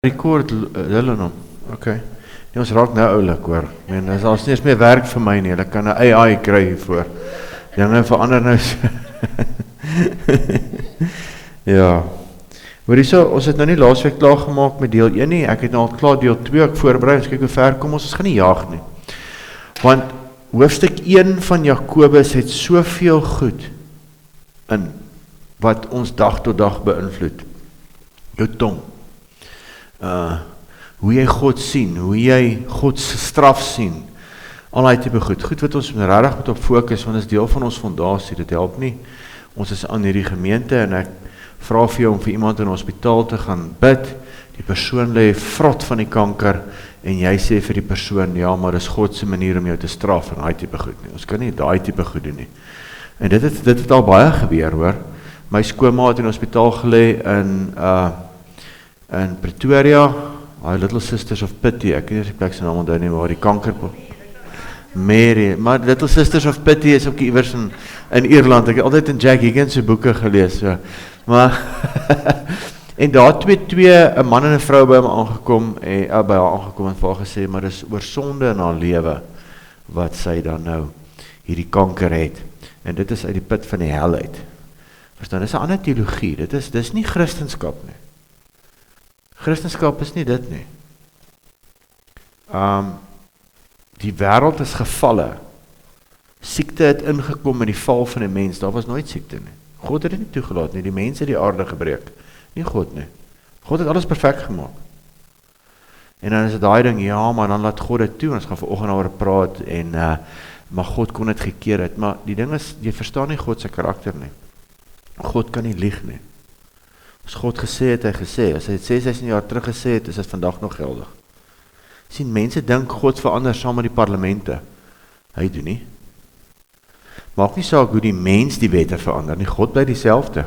Record hulle hom. Okay. Nee, ons raak nou oulik hoor. Ek meen, daar's nie eens meer werk vir my nie. Hulle kan 'n AI kry hiervoor. Dinge verander nou. Ja. Hoorie so, ons het nou nie laasweek klaar gemaak met deel 1 nie. Ek het nou al klaar deel 2 ook voorberei. Ons kyk hoe ver kom ons. Ons gaan nie jaag nie. Want hoofstuk 1 van Jakobus het soveel goed in wat ons dag tot dag beïnvloed. Jou tong. Hoe jy God sien, hoe jy God se straf sien, al die tipe goed wat ons regtig moet op fokus, want dit is deel van ons fondasie, dit help nie, ons is aan hierdie gemeente, en ek vra vir jou om vir iemand in 'n hospitaal te gaan bid, die persoon lê vrot van die kanker, en jy sê vir die persoon, ja, maar dis God se manier om jou te straf, en die tipe goed nie, ons kan nie die tipe goed doen nie, en dit het al baie gebeur, hoor, my skoonma het in die hospitaal gelê, in Pretoria, die Little Sisters of Pity, ek weet nie die plek se naam onthou nie, waar die kanker, Mary, maar Little Sisters of Pity is ook iewers in Ierland, ek het altyd in Jack Higgins se boeke gelees, so. Maar, en daar twee, 'n man en 'n vrou by hom aangekom, by haar aangekom en vir haar gesê, maar dis oor sonde in haar lewe, wat sy dan nou hierdie kanker het, en dit is uit die put van die hel uit. Verstaan, dis 'n ander teologie, dis nie Christendom nie. Christendom is nie dit nie. Die wêreld is gevalle. Siekte het ingekom met die val van die mens. Daar was nooit siekte nie. God het dit nie toegelaat nie. Die mense het die aarde gebreek. Nie God nie. God het alles perfek gemaak. En dan is dit daai ding, ja, maar dan laat God dit toe. Ons gaan vanoggend daaroor praat en maar God kon dit gekeer het. Maar die ding is, jy verstaan nie God se karakter nie. God kan nie lieg nie. As God gesê het, hy gesê. As hy het 6 jaar terug gesê het, is dit vandag nog geldig. Sien, mense dink God verander saam met die parlemente. Hy doen nie. Maak nie saak hoe die mens die wette verander nie. God bly dieselfde.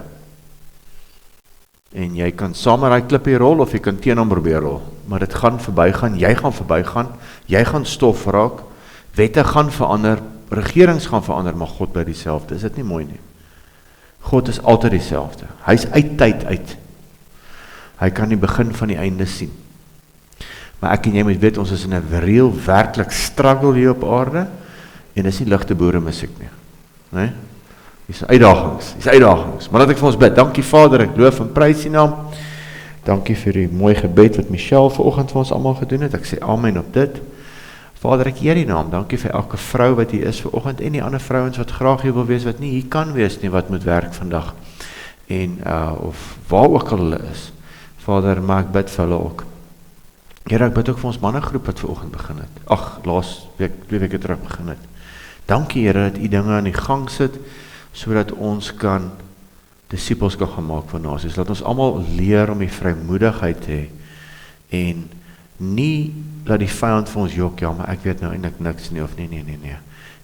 En jy kan saam met daai klippie rol of jy kan teen hom probeer rol. Maar dit gaan verbygaan, jy gaan verbygaan, jy gaan stof raak, wette gaan verander, regerings gaan verander, maar God bly dieselfde. Is dit nie mooi nie? God is altyd dieselfde. Hy is uit tyd uit. Hy kan die begin van die einde sien. Maar ek en jy moet weet, ons is in 'n reël, werklik struggle hier op aarde, en dis nie ligte boere musiek nie. Nee? Dis uitdagings. Maar laat ek vir ons bid. Dankie Vader, ek loof en prys U naam. Dankie vir die mooi gebed wat Michelle vanoggend vir ons almal gedoen het. Ek sê amen op dit. Vader, ek eer U naam. Dankie vir elke vrou wat hier is vanoggend en die ander vrouens wat graag hier wil wees, wat nie hier kan wees nie, wat moet werk vandag. En of waar ook al hulle is. Vader, maak bid vir hulle ook. Here, ek bid ook vir ons mannegroep wat vanoggend begin het. Laas week, 2 weke terug begin het. Dankie Here dat U dinge aan die gang sit, sodat ons kan disippels kan gemaak van nasies. Laat ons almal leer om die vrymoedigheid te hê en nie laat die vyand vir ons jok, ja, maar ek weet nou eintlik niks nie, of nee.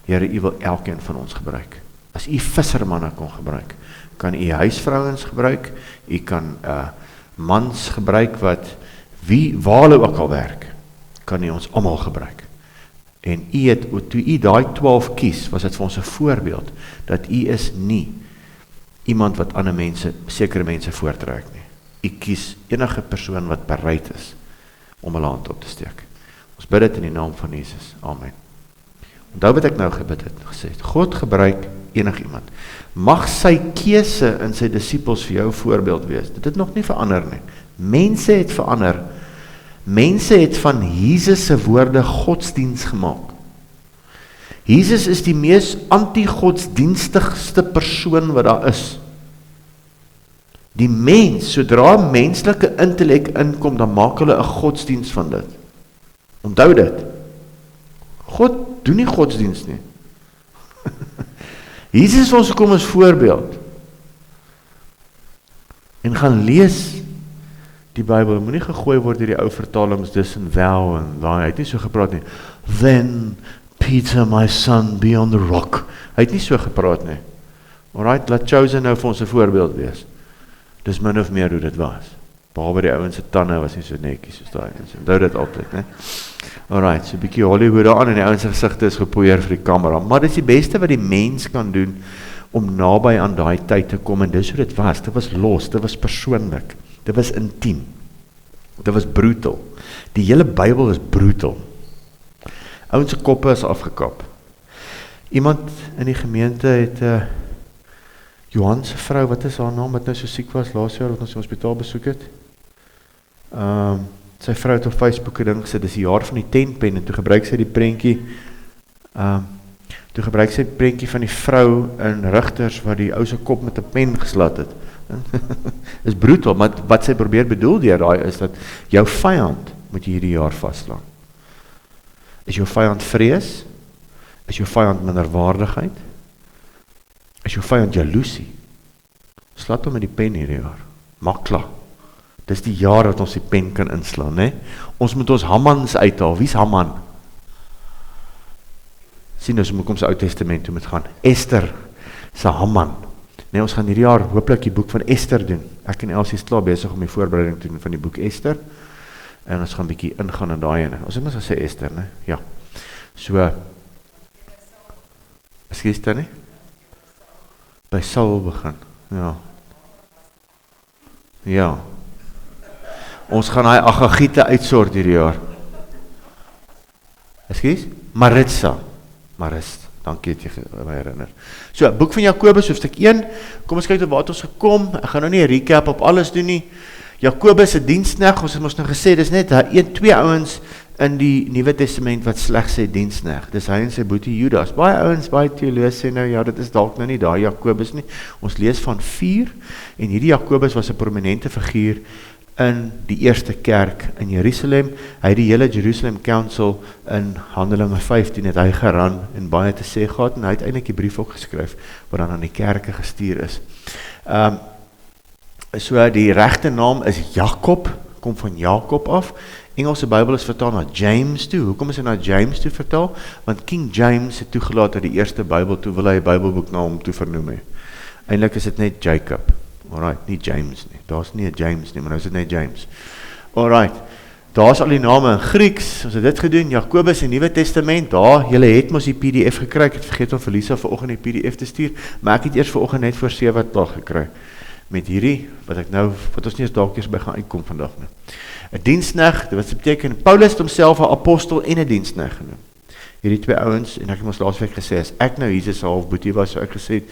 Here, U wil elkeen van ons gebruik. As U vissermanne kon gebruik, kan U huisvrouens gebruik, U kan mans gebruik wat waar hulle ook al werk, kan U ons almal gebruik. En U het, toe U daai 12 kies, was dit vir ons 'n voorbeeld, dat U is nie iemand wat ander mense, sekere mense voortrek nie. U kies enige persoon wat bereid is om 'n hand op te steek. Ons bid dit in die naam van Jesus. Amen. Onthou wat ek nou gebid het, gesê, God gebruik enigiemand. Mag sy keuse in sy disippels vir jou voorbeeld wees. Dit het nog nie verander nie. Mense het verander. Mense het van Jesus se woorde godsdiens gemaak. Jesus is die mees anti-godsdienstigste persoon wat daar is. Die mens, sodra menslike intellek inkom, dan maak hulle 'n godsdiens van dit. Onthou dit. God doen nie godsdiens nie. Jesus ons kom as voorbeeld. En gaan lees die Bybel, moet nie gegooi word deur die ou vertalings, dis en wel, en daai, hy het nie so gepraat nie. Then Peter, my son, be on the rock. Hy het nie so gepraat nie. Alright, laat Chosen nou vir ons 'n voorbeeld wees. Dis min of meer hoe dit was. Behalwe die ouens se tande was nie so netjies soos daai mense. Onthou dit altyd, né? Alright, so 'n bietjie Hollywood daar aan en die ouens se gesigte is gepoeier vir die kamera. Maar dis die beste wat die mens kan doen om naby aan daai tyd te kom, en dis hoe dit was. Dit was los, dit was persoonlik. Dit was intiem. Dit was brutal. Die hele Bybel is brutal. Ouens se koppe is afgekap. Iemand in die gemeente het Johan se vrou, wat is haar naam, wat nou so siek was laas jaar, wat ons in die hospitaal besoek het. Sy vrou het op Facebook 'n ding gesê, dis die jaar van die tentpen, en toe gebruik sy die prentjie, van die vrou in Rigters, wat die ou se kop met 'n pen geslat het. Is brutal, maar wat sy probeer bedoel deur daai is, dat jou vyand moet jy hierdie jaar vasslaan. Is jou vyand vrees? Is jou vyand minderwaardigheid? Is jou vyand jaloesie? Slat hom met die pen hierdie jaar. Maak klaar. Dis die jaar dat ons die pen kan inslaan, né? Ons moet ons Hamans uithaal. Wie's Haman? Sien ons moet kom se Ou Testament toe moet gaan. Esther se Haman. Nee, ons gaan hierdie jaar hopelik die boek van Esther doen. Ek en Elsie is klaar besig om die voorbereiding te doen van die boek Esther. En ons gaan bietjie ingaan in daai ene. Ons het mos gesê Esther, né? Ja. So Skies dan nie? By Saul begin. Ja. Ja. Ons gaan daai Agagiete uitsort hierdie jaar. Skies? Maritsa. Dankie dat jy my herinner. So, boek van Jakobus, hoofstuk 1. Kom ons kyk tot waar ons gekom. Ek gaan nou nie 'n recap op alles doen nie. Jakobus se diensknegt, ons het mos nou gesê, dis net 2 ouens in die Nuwe Testament wat slegs sê diensknegt. Dis hy en sy boetie Judas. Baie ouens, baie teoloë sê nou, ja, dit is dalk nou nie daai Jakobus nie. Ons lees van 4, en hierdie Jakobus was 'n prominente figuur in die eerste kerk in Jerusalem. Hy het die hele Jerusalem Council in Handelinge 15 het hy geran en baie te sê gehad, en hy het eintlik die brief ook geskryf wat dan aan die kerke gestuur is. So die regte naam is Jakob, kom van Jakob af. Engelse Bybel is vertaal na James toe. Hoekom is hy na James toe vertaal? Want King James het toegelaat dat die eerste Bybel toe wil hy 'n Bybelboek na hom toe vernoem het. Eintlik is dit net Jacob. Alright, nie James nie. Daar's nie 'n James nie, maar nou is dit net James. Alright. Daar's al die name in Grieks. Ons het dit gedoen. Jakobus in Nuwe Testament. Daar, julle het mos die PDF gekry. Ek het vergeet om vir Lisa vanoggend die PDF te stuur, maar ek het eers vanoggend net voor 7:00 gekry. Met hierdie wat ons nie eens dalk eers by gaan uitkom vandag nie. 'n Diensknegt, wat beteken Paulus het homself 'n apostel en 'n diensknegt genoem. Hierdie 2 ouens, en ek het ons laasweek gesê, as ek nou Jesus se halfboetie was, sou ek gesê het,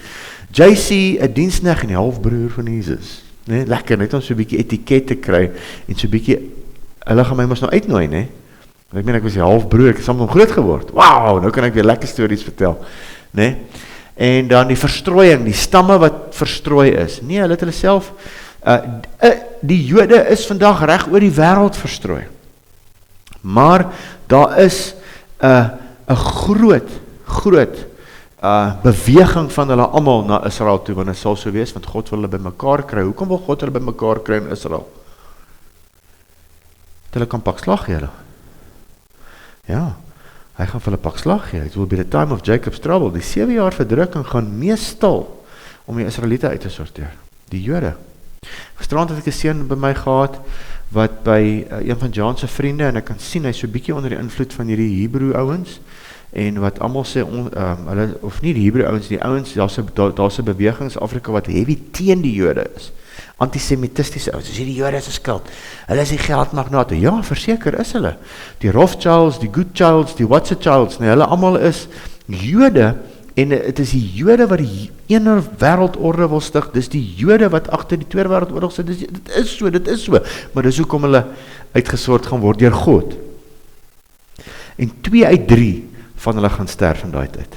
JC, 'n diensknegt en die halfbroer van Jesus. Nee, lekker, net om so 'n bietjie etiket te kry, en so 'n bietjie, hulle gaan my mos nou uitnooi, né? Want ek meen, ek was die halfbroer, ek het saam met hom groot geword. Wow, nou kan ek weer lekker stories vertel, né? En dan die verstrooiing, die stamme wat verstrooi is. Nee, hulle het hulle self, die Jode is vandag reg oor die wêreld verstrooi. Maar daar is 'n groot beweging van hulle almal na Israel toe, want dit sal so wees, want God wil hulle bymekaar kry. Hoekom wil God hulle bymekaar kry in Israel? Dat hulle kan pak slag gee hulle. Ja. Hy gaan vir hulle pak slag gee. It will be the time of Jacob's trouble. Die 7 jaar verdrukking gaan meestal om die Israeliete uit te sorteer. Die Jode. Gisterand het ek 'n seun by my gehad, wat by een van Jan se vriende, en ek kan sien, hy is so bietjie onder die invloed van hierdie Hebreë ouens, en wat almal sê, hulle, of nie die Hebreë ouens, die ouens, daar's 'n beweging in Afrika wat heavy teen die Jode is. Antisemitistiese ouens, dis die Jode is 'n skuld. Hulle is die geldmagnate. Ja, verseker is hulle. Die Rothschilds, die Goodchilds, die Rothschilds, nee, hulle almal is Jode, en dit is die Jode wat die ene wêreldorde wil stig. Dis die Jode wat agter die Tweede Wêreldoorlog sit. Dit is so. Maar dis hoekom hulle uitgesort gaan word deur God. En 2 uit 3 van hulle gaan sterf in daai tyd.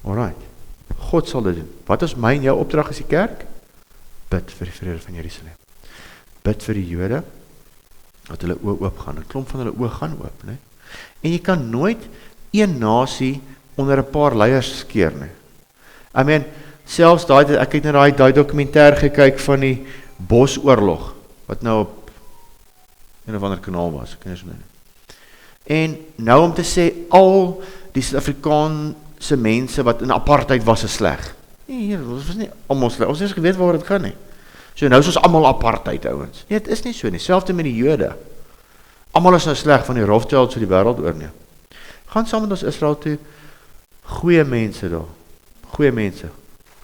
Alright. God sal dit doen. Wat is my en jou opdrag as die kerk? Bid vir die vrede van Jerusalem. Bid vir die Jode, dat hulle oë oop gaan. 'n Klomp van hulle oë gaan oop, né? En jy kan nooit een nasie onder 'n paar leiers skeer nie. I mean, selfs ek het nou daai dokumentêr gekyk van die Bosoorlog, wat nou op een of ander kanaal was, ek ken dit nie. En nou om te sê, al die Suid-Afrikaanse mense wat in apartheid was, is sleg. Nee, ons was nie almal sleg, ons het geweet waar dit gaan nie. So nou is ons almal apartheid, ouens. Nee, dit is nie so nie, selfs met die Jode. Almal is nou sleg van die Rothschilds so die wêreld oorneem. Gaan saam met ons Israel toe, goeie mense daar, goeie mense.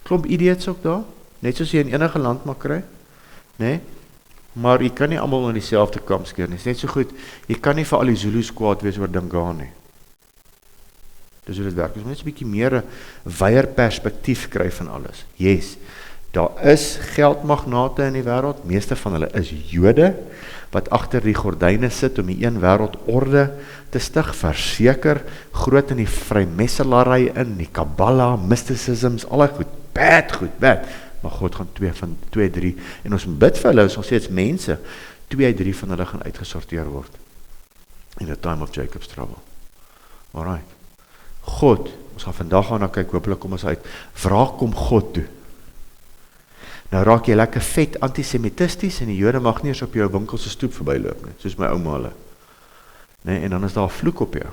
Klomp idiots ook daar, net soos jy in enige land mag kry, nee? Maar jy kan nie almal in dieselfde kamp skeer nie. Dit is net so goed, jy kan nie vir al die Zulus kwaad wees oor Dingaan nie. Dis hoe dit werk. Ons moet net 'n bietjie meer 'n wyeer perspektief kry van alles. Yes, daar is geldmagnate in die wêreld, meeste van hulle is Jode, wat agter die gordyne sit om die een wêreldorde te stig, verseker, groot in die vrymesselary in, die Kabbala, mysticisms, al die goed, bad, maar God gaan 2, 3, en ons bid vir hulle, ons sê het mense, 2, 3 van hulle gaan uitgesorteer word, in the time of Jacob's trouble. Alright, God, ons gaan vandag aan na kyk, hopelik kom ons uit, vraag kom God toe. Nou raak jy lekker vet antisemitisties en die Jode mag nie eens op jou winkelse stoep verbyloop nie, soos my ouma hulle. Nee, en dan is daar 'n vloek op jou.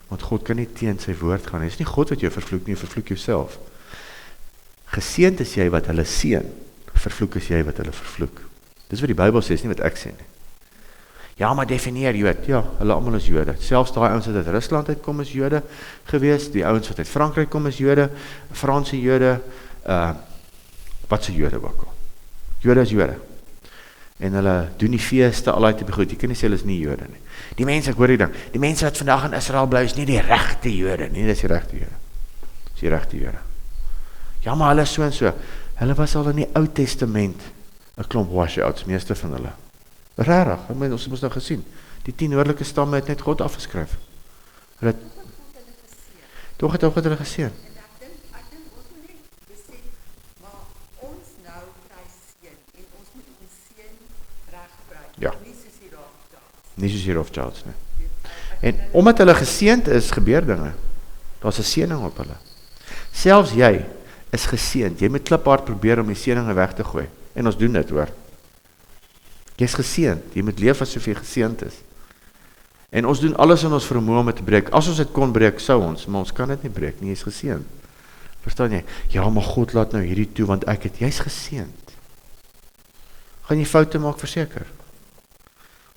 Want God kan nie teen sy woord gaan nie. Dit is nie God wat jou vervloek nie, vervloek jouself. Geseënd is jy wat hulle seën, vervloek is jy wat hulle vervloek. Dis wat die Bybel sê, is nie wat ek sê nie. Ja, maar definieer Jood. Ja, hulle almal is Jode. Selfs daai ouens wat uit Rusland uitkom is Jode gewees, die ouens wat uit Frankryk kom is Jode, Franse Jode, wat se Jode ook al. Jode is Jode. En hulle doen die feeste, al uit te begoed. Jy kan nie sê hulle is nie Jode nie. Die mense, ek hoor die ding, die mense wat vandag in Israel bly, is nie die regte Jode nie, dis die regte Jode. Dis die regte Jode. Ja, maar hulle is so en so. Hulle was al in die Ou Testament 'n klomp washouts, meeste van hulle. Rarig, ons het ons nou gesien. Die 10 noordelike stamme het net God afgeskryf. Hulle het Tog het hulle geseën. Ja. Nie soos hier Rothschilds nie. En omdat hulle geseënd is, gebeur dinge. Daar's 'n seëning op hulle. Selfs jy is geseënd. Jy moet kliphard probeer om die seëninge weg te gooi. En ons doen dit, hoor. Jy's geseënd. Jy moet leef asof jy geseënd is. En ons doen alles in ons vermoë om dit te breek. As ons dit kon breek, sou ons, maar ons kan dit nie breek nie. Jy's geseënd. Verstaan jy? Ja, maar God laat nou hierdie toe want jy's geseënd. Gaan jy foute maak, verseker.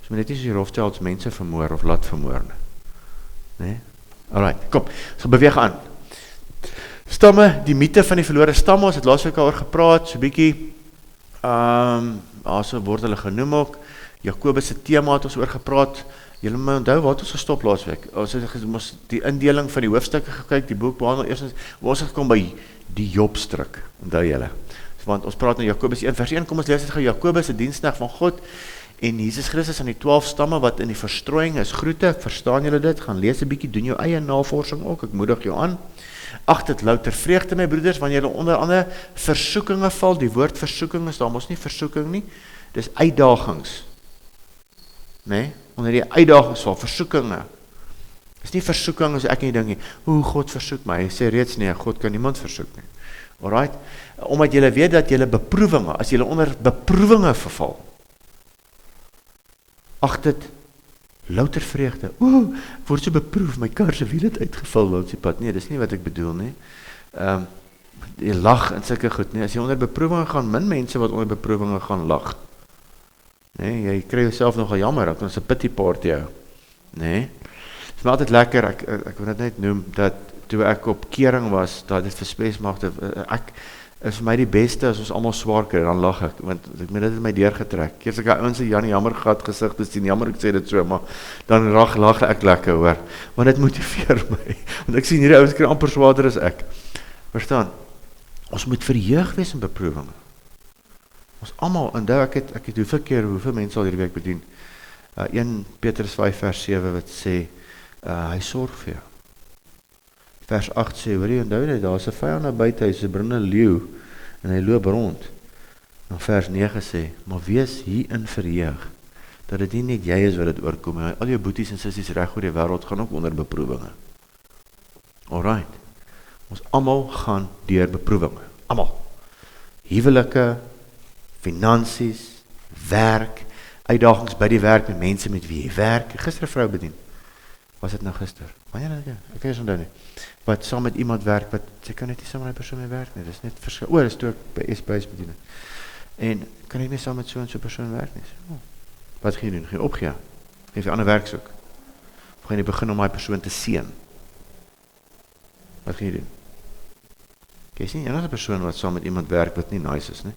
Ons moet net nie soos die Rothschilds mense vermoor of laat vermoor nie. Nee? Alright, kom. Ons gaan beweeg aan. Stamme, die mythe van die verlore stamme, ons het laasweek oor gepraat, so bietjie, so word hulle genoem ook, Jakobus se tema het ons oor gepraat, julle moet onthou, waar het ons gestop laasweek? Ons het die indeling van die hoofstukke gekyk, die boek behandel eers, waar ons gekom by die Jobstryk, onthou julle. Want ons praat nou Jakobus 1 vers 1, kom ons lees dit gou, Jakobus, 'n diensknegt van God, en Jesus Christus aan die 12 stamme wat in die verstrooiing is, groete, verstaan julle dit, gaan lees 'n bietjie, doen jou eie navorsing ook, ek moedig jou aan. Ag, dit louter vreugde my broeders, wanneer julle onder andere versoekinge val, die woord versoeking is daar mos nie versoeking nie, dis uitdagings. Nee, onder die uitdagings val, versoekinge. Dis nie versoeking as ek nie ding nie, God versoek my, hy sê reeds nie, God kan niemand versoek nie. Alright, omdat julle weet dat julle beproewinge, as julle onder beproewinge verval, ag dit louter vreugde. Ek word so beproef, my kar se wiel het uitgeval langs die pad. Nee, dis nie wat ek bedoel nie. Jy lag en sulke goed, nee. As jy onder beproewinge gaan, min mense wat onder beproewinge gaan lag. Nee, jy kry jouself nogal jammer, dat ons 'n pity party hou. Nee. Dit is maar altyd lekker, ek wil dit net noem, dat toe ek op kering was, dat dit vir spesmagte, is vir my die beste as ons almal swaar kry, dan lag ek, want ek dit het my deurgetrek. Eers ek ouens se Janie jammer gehad gesig, dis sien jammer ek sê dit so, maar dan lag ek lekker hoor, want dit motiveer my, want ek sien hierdie ouens kry amper swaarder as ek. Verstaan? Ons moet verheug wees in beproewinge. Ons almal, onthou ek het hoeveel mense al hierdie week bedien, 1 Petrus 5 vers 7 wat sê, hy sorg vir jou. Vers 8 sê, hoor jy onthou net, daar is 'n vyand na buite, hy is 'n brullende leeu, en hy loop rond. En vers 9 sê, maar wees hierin verheug, dat dit nie net jy is wat dit oorkom, al jou boeties en sissies reg oor die wêreld gaan ook onder beproewinge. Alright, ons almal gaan deur beproewinge, almal. Huwelike, finansies, werk, uitdagings by die werk met mense met wie jy werk. Gister 'n vrou bedien. Was dit nou gister? Wanneer ek kan nie onthou nie. Wat saam met iemand werk wat sy kan net nie saam met 'n persoon mee werk nie. Dis net verskil. Dis toe ek by SBS bedien het. En kan ek nie saam met so 'n persoon werk nie. Wat gaan jy doen? Gaan jy opgee? Gaan jy 'n ander werk soek? Of gaan jy begin om daai persoon te seën? Wat gaan jy doen? Jy sien enige persoon wat saam met iemand werk wat nie nice is nie.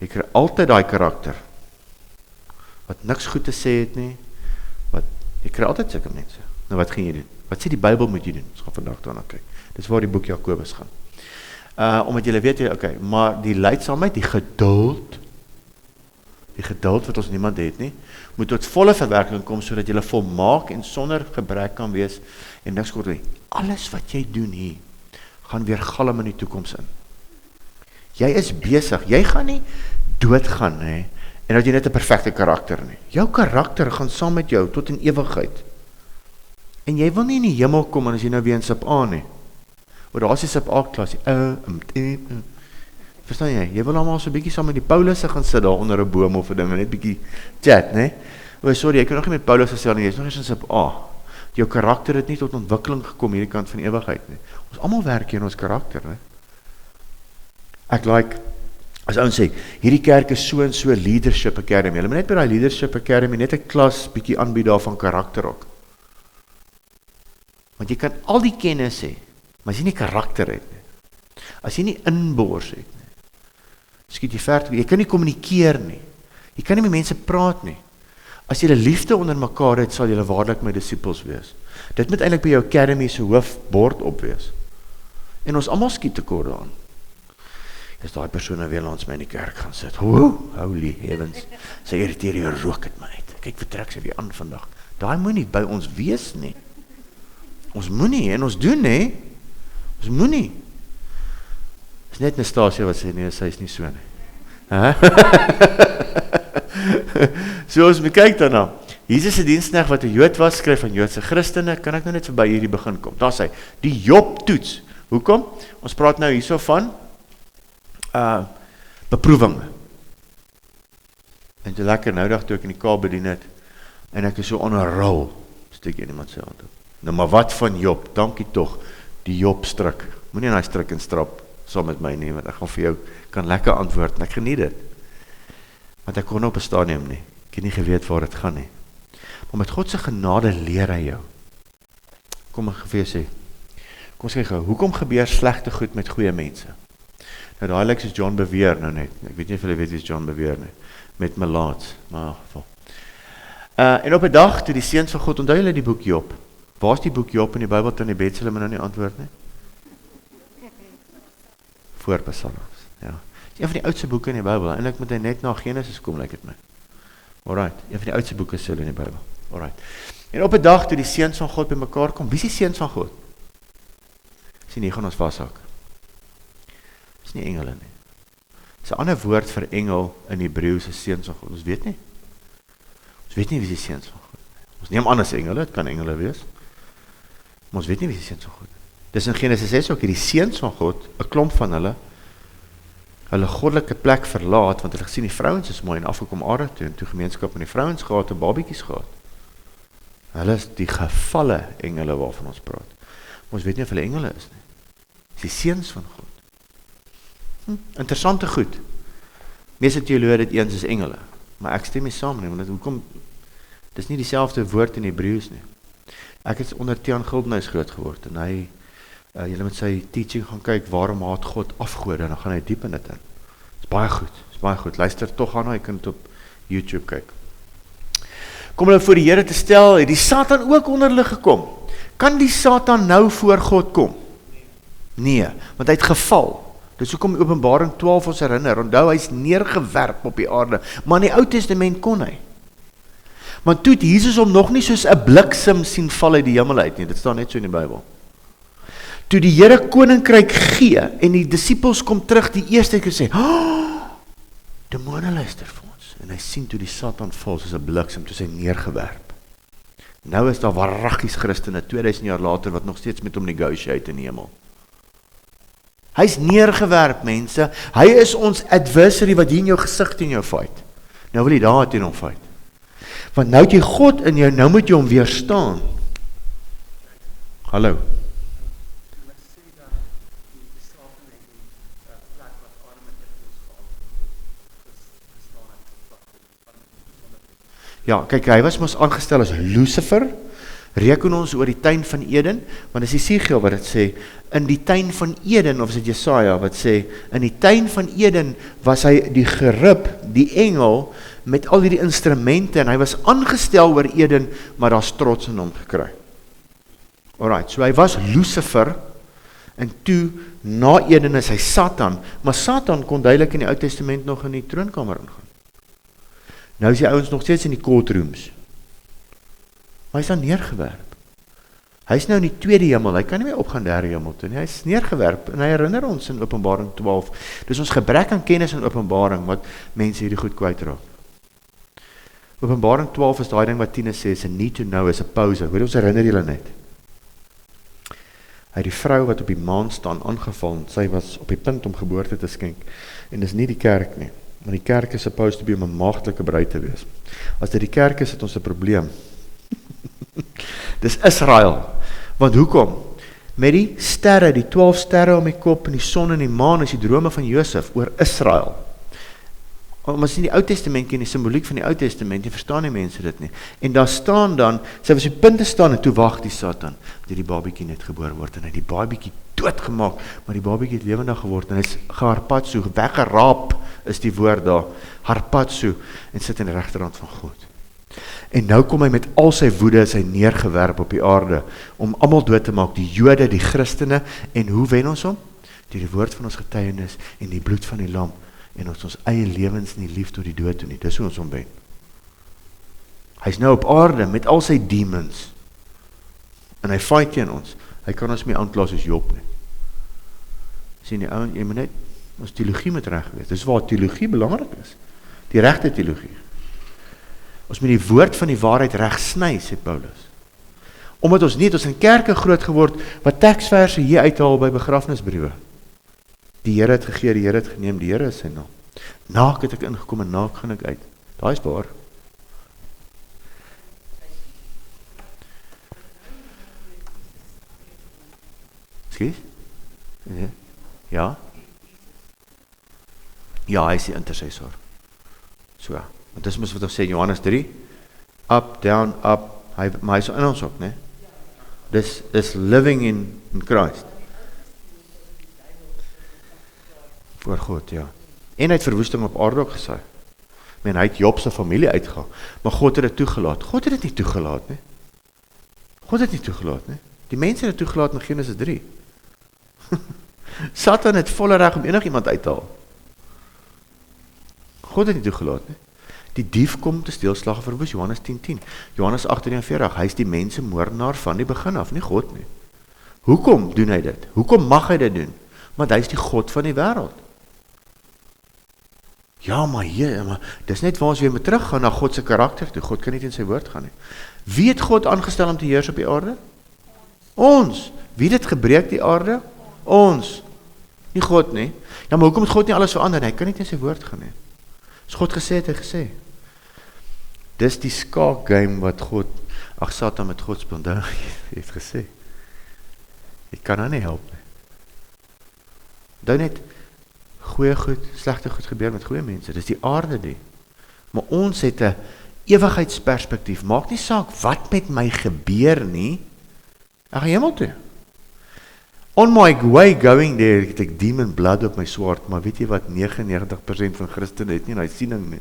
Jy kry altyd daai karakter wat niks goed te sê het nie, jy kry altyd sulke mense. Nou wat gaan jy doen? Wat sê die Bybel moet jy doen? Ons gaan vandag daarna kyk. Dis waar die boek Jakobus gaan. Omdat julle weet, okay, maar die lydsaamheid, die geduld wat ons niemand het nie, moet tot volle verwerking kom, sodat jy volmaak en sonder gebrek kan wees, en niks kort nie. Alles wat jy doen hier, gaan weer galm in die toekoms in. Jy is besig, jy gaan nie doodgaan nie, en dat jy net 'n perfekte karakter nie. Jou karakter gaan saam met jou tot in ewigheid. En jy wil nie in die hemel kom, en as jy nou weer in sub A nie. Maar daar is die sub A klas, verstaan jy? Jy wil allemaal so 'n bietjie saam met die Paulusse gaan sit daar onder 'n boom of 'n ding, en net bietjie chat, nee? Sorry, jy kan nog nie met Paulus gesê nie, jy is nog eens in sub A. Jou karakter het nie tot ontwikkeling gekom hierdie kant van ewigheid nie. Ons almal werk hier in ons karakter, nee? Ek like, as ouens sê, hierdie kerk is so en so Leadership Academy. Hulle moet net by die Leadership Academy net 'n klas bietjie aanbied daarvan karakter ook. Want jy kan al die kennis hê, maar as jy nie karakter het nie, as jy nie inbors het nie, skiet jy ver, jy kan nie kommunikeer nie, jy kan nie met mense praat nie. As jy liefde onder mekaar het, sal jy waarlik my disippels wees. Dit moet eintlik by jou academy se hoofbord op wees. En ons almal skiet tekort daaraan. Is daai persoon weer langs my in die kerk gaan sit. Holy heavens. Sy irriteer jou, rook het my uit. Kyk, vertrek sy weer aan vandag. Daai moet nie by ons wees nie. Ons moet nie, en ons doen nie. Ons moet nie. Is net Nastasia wat sê, nee, sy is nie so nie. So ons moet kyk daarna. Jesus se diensknegt wat 'n Jood was, skryf van Joodse Christene, kan ek nou net verby hierdie begin kom. Daar sê, die Job toets. Hoekom? Ons praat nou hierso van beproewing. En te lekker nou dag toe ek in die Kaap bedien het, en ek is so on a roll, steek jy iemand sy hand op. Nou maar wat van Job? Dankie tog, die Job strik. Moenie in hy strik en strap saam met my nie, want ek gaan vir jou kan lekker antwoord, en ek geniet dit. Want ek kon op 'n stadium nie. Ek het nie geweet waar dit gaan nie. Maar met God se genade leer hy jou. Kom ek vir jou sê. Kom sê gou, hoekom gebeur slegte goed met goeie mense? Nou daai lyk soos John Bevere nou net. Ek weet nie of julle weet wie is John Bevere nie. Met Melaats, maar geval. En op 'n dag toe die seuns van God, onthou julle die boek Job? Waar is die boek Job in die Bybel dan die Betsel nou nie antwoord nie? Voor Psalms. Ja. Dis een van die oudste boeke in die Bybel. Eintlik moet hy net na Genesis kom, lyk dit my. Alright, een van die oudste boeke sou in die Bybel. Alright. En op 'n dag toe die seuns van God bymekaar kom, wie is die seuns van God? Sien, hier gaan ons vashak. Dis nie engele nie. Dis 'n ander woord vir engel in Hebreëus is seuns van God. Ons weet nie. Ons weet nie wie die seuns van God is. Ons neem aan as engele, dit kan engele wees. Maar ons weet nie wie die seuns van God is. Dis in Genesis 6 ook, die seuns van God, 'n klomp van hulle goddelike plek verlaat, want hulle gesien die vrouens is mooi en afgekom aarde toe, en toe gemeenskap met die vrouens gehad, en babietjies gehad. Hulle is die gevalle engele waarvan ons praat. Maar ons weet nie of hulle engele is nie. Dis die seuns van God. Interessante goed. Meeste teoloë dit eens is engele, maar ek stem nie saam nie, want hoekom? Dis nie dieselfde woord in Hebreëus nie. Ek het onder Tiaan Gildenhuis groot geword, en hy julle met sy teaching gaan kyk, waarom haat God afgode, en dan gaan hy diep in dit in. Dis baie goed, luister toch aan, jy kan dit op YouTube kyk. Kom hulle voor die Here te stel, het die Satan ook onder hulle gekom. Kan die Satan nou voor God kom? Nee, want hy het geval. Dus hoekom Openbaring 12 ons herinner, onthou, hy is neergewerp op die aarde, maar in die Ou Testament kon hy. Maar toe het Jesus hom nog nie soos 'n bliksem sien val uit die hemel uit nie, dit staan net so in die Bybel. Toe die Here koninkryk gee, en die disippels kom terug, die eerste keer sê, demone luister vir ons, en hy sien toe die Satan val, soos 'n bliksem, toe hy neergewerp. Nou is daar waaraggies Christene, 2000 jaar later, wat nog steeds met hom negotiate in die hemel. Hy is neergewerp, mense, hy is ons adversary, wat hier in jou gesig teen jou fight. Nou wil jy daar teen hom fight. Want nou het jy God in jou, nou moet jy hom weerstaan. Hallo. Ja, kyk, hy was mos aangestel as Lucifer, reken ons oor die tuin van Eden, want dis Jesegiel wat dit sê, in die tuin van Eden, of is dit Jesaja wat sê, in die tuin van Eden was hy die gerib, die engel, met al hierdie instrumente, en hy was aangestel oor Eden, maar daar's trots in hom gekry. Alright, so hy was Lucifer, en toe, na Eden is hy Satan, maar Satan kon duidelik in die Ou Testament nog in die troonkamer ingaan. Nou is die ouens nog steeds in die courtrooms, maar hy is dan neergewerp. Hy is nou in die tweede hemel, hy kan nie meer opgaan derde hemel toe nie, hy is neergewerp, en hy herinner ons in Openbaring 12, dis ons gebrek aan kennis in Openbaring, wat mense hierdie goed kwytraak. Openbaring 12 is daai ding wat Tine sê, is a need to know, is a pose, weet ons herinner julle net. Hy het die vrou wat op die maan staan aangeval, sy was op die punt om geboorte te skenk, en dis nie die kerk nie, maar die kerk is supposed to be om 'n maagdelike bruid te wees. As dit die kerk is, het ons 'n probleem. Dis Israel, want hoekom? Met die sterre, die 12 sterre om die kop, en die son en die maan, is die drome van Josef oor Israel. Maar as jy die Ou Testament ken, die simboliek van die Ou Testament, jy verstaan nie mense dit nie. En daar staan dan, sy was op punt te staan, en toe wag die Satan, dat die babiekie net gebore word, en hy die babiekie doodgemaak, maar die babiekie het lewendig geword, en hy is geharpatso, weggeraap is die woord daar, harpatso, en sit in die regterhand van God. En nou kom hy met al sy woede, is hy neergewerp op die aarde, om almal dood te maak, die Jode, die Christene, en hoe wen ons hom? Deur die woord van ons getuienis, en die bloed van die lam, en ons eie lewens nie lief tot die dood toe nie, dis hoe ons hom wen. Hy is nou op aarde, met al sy demons, en hy fight teen ons, hy kan ons mee aankla soos Job nie. Sien die ouens, jy moet net, ons teologie moet reg wees, dis waar teologie belangrik is, die regte teologie. Ons moet die woord van die waarheid reg sny, sê Paulus. Omdat ons nie, ons in kerke groot geword, wat teksverse hier uithaal by begrafnisbriewe. Die Here het gegee, die Here het geneem, die Here is sy naam. Naak het ek ingekom en naak gaan ek uit. Daai is waar. Skies? Ja? Ja, hy is die intercessor. So, want dis mos wat ons sê, Johannes 3, up, down, up, maar hy is in ons ook, ne? Dis living in Christ. Voor God, ja. En hy het verwoesting op aarde ook gesaai. Men, hy het Job se familie uitgehaal, maar God het dit toegelaat. God het dit nie toegelaat, ne? God het nie toegelaat, ne? Die mense het dit toegelaat in Genesis 3. Satan het volle reg om enigiemand uit te haal. God het nie toegelaat, ne? Die dief kom te steel, slag en verwoes, Johannes 10:10. Johannes 8:43, hy is die mense moordenaar van die begin af, nie God nie. Hoekom doen hy dit? Hoekom mag hy dit doen? Want hy is die God van die wêreld. Ja, maar dis net waar ons weer moet teruggaan na God se karakter toe. God kan nie in sy woord gaan nie. Wie het God aangestel om te heers op die aarde? Ons. Wie het dit gebreek die aarde? Ons. Nie God nie. Ja, maar hoekom het God nie alles verander? Hy kan nie in sy woord gaan nie. As God gesê het, hy gesê. Dis die skaak game wat God, Satan met God speel, het gesê. Jy kan nou nie help nie. Onthou net, goeie goed, slegte goed gebeur met goeie mense, dis die aarde die. Maar ons het 'n ewigheidsperspektief, maak nie saak wat met my gebeur nie, ek gaan hemel toe. On my way going there, het ek demon blood op my swaard, maar weet jy wat, 99% van Christene het nie daai siening nie.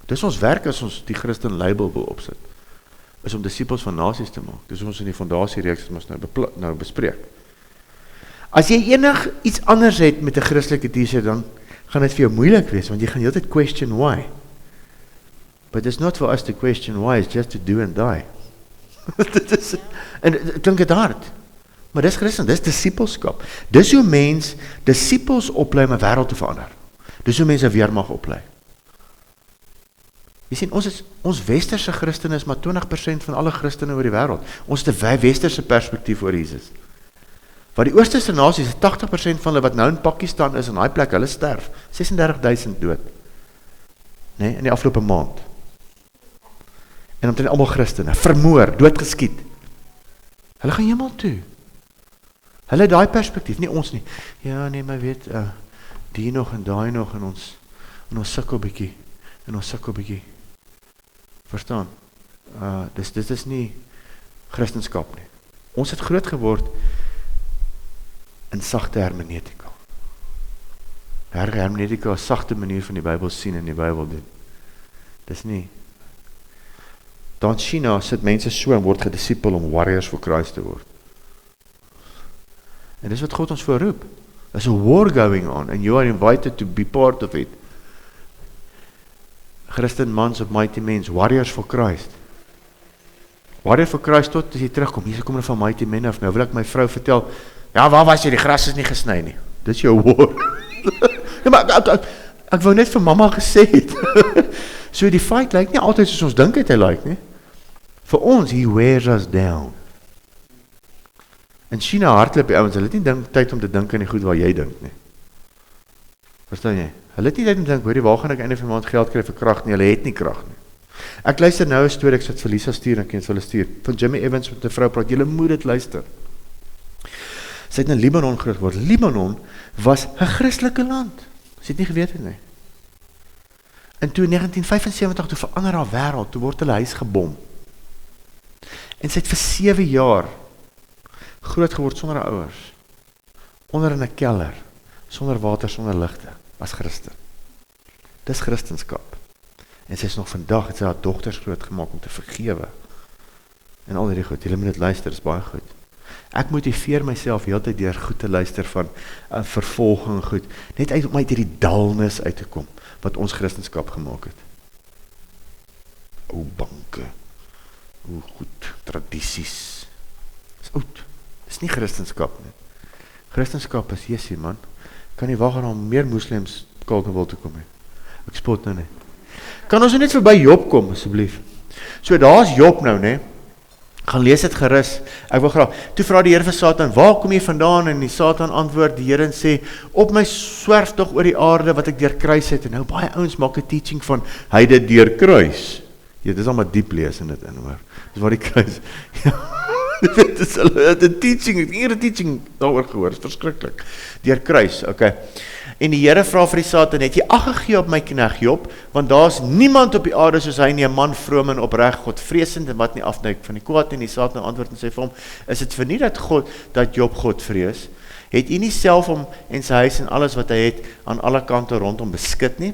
Dis ons werk as ons die Christen label wil opsit, is om disippels van nasies te maak, dis ons in die fondasiereeks ons nou bespreek. As jy enig iets anders het met 'n Christelike t-shirt, dan gaan dit vir jou moeilik wees, want jy gaan heeltyd question why. But it's not for us to question why, it's just to do and die. En dit klink dit hard, maar dis Christen, dis disippelskap. Dis hoe mens disippels oplei om 'n wêreld te verander. Dis hoe mense weer mag oplei. Jy sien, ons westerse Christene is maar 20% van alle Christene oor die wêreld. Ons het 'n westerse perspektief oor Jesus. Wat die oosterse nasies, 80% van hulle wat nou in Pakistan is, in daai plek, hulle sterf. 36,000 dood. Nee, in die afgelope maand. En omtrent almal Christene, vermoor, doodgeskiet. Hulle gaan hemel toe. Hulle het daai perspektief, nie ons nie. Ja, nee, maar weet, die nog en daai nog, en ons sukkel bietjie. Verstaan? Dit is nie Christenskap nie. Ons het groot geword in sagte hermeneutika. hermeneutika 'n sagte manier van die Bybel sien en die Bybel doen. Dis nie. Daar in China sit mense so en word gedisipel om warriors vir Christ te word. En dis wat God ons voorroep. There's a war going on and you are invited to be part of it. Christian mans of mighty men, warriors for Christ. Warrior for Christ tot as jy terugkom. Hier kom van mighty men af. Nou wil ek my vrou vertel, ja, waar was jy? Die gras is nie gesny nie. Dis jou war. Ja, maar ek wou net vir mamma gesê het. So die fight lyk nie altyd soos ons dink het hy lyk nie. Vir ons, he wears us down. In China hardloop die ouens, hulle het nie tyd om te dink aan die goed waar jy dink nie. Verstaan jy? Hulle het nie tyd om te dink, hoorie, waar gaan ek einde van die maand geld kry vir krag nie, hulle het nie krag nie. Ek luister nou 'n storie, ek sit vir Lisa stuur, ek kan vir hulle stuur, van Jimmy Evans met 'n vrou praat, julle moet dit luister. Sy het in Libanon groot geword. Libanon was 'n Christelike land. Sy het nie geweet het nie. En toe in 1975, toe verander haar wêreld, toe word hulle huis gebom. En sy het vir 7 jaar groot geword sonder haar ouers, onder in 'n kelder, sonder water, sonder ligte, as Christen. Dis Christenskap. En sy is nog vandag, het sy haar dogters groot gemaak om te vergewe. En al hierdie goed, julle moet dit luister, is baie goed. Ek motiveer myself heeltyd deur goed te luister van vervolging goed, net uit om uit hierdie dalnis uit te kom, wat ons Christenskap gemaak het. O banke, o goed, tradisies, is oud, is nie Christenskap nie. Christenskap is Jesu man, kan nie wag om meer moslems Kaltenwil te kom nie. Ek spot nou nie. Kan ons net verby Job kom, asseblief? So daar is Job nou, nee. Gaan lees dit gerus. Ek wil graag. Toe vra die Here vir Satan, waar kom jy vandaan? En die Satan antwoord die Here en sê, op my swerftog oor die aarde wat ek deur kruis het. En nou baie ouens maak 'n teaching van hy dit deur kruis. Ja, dis al maar diep lees in dit in hoor. Dis waar die kruis. Ja. Dit is 'n teaching, ek het 'n teaching daaroor gehoor. Dit is verskriklik. Deur kruis, okay. En die Here vra vir die Satan, het jy ag gegee op my knegt Job, want daar's niemand op die aarde soos hy nie, 'n man vroom en opreg, Godvreesend en wat nie afduik van die kwaad nie. Die Satan antwoord en sê vir hom, is dit vir nie dat Job God vrees? Het hy nie self hom en sy huis en alles wat hy het aan alle kante rondom beskik nie?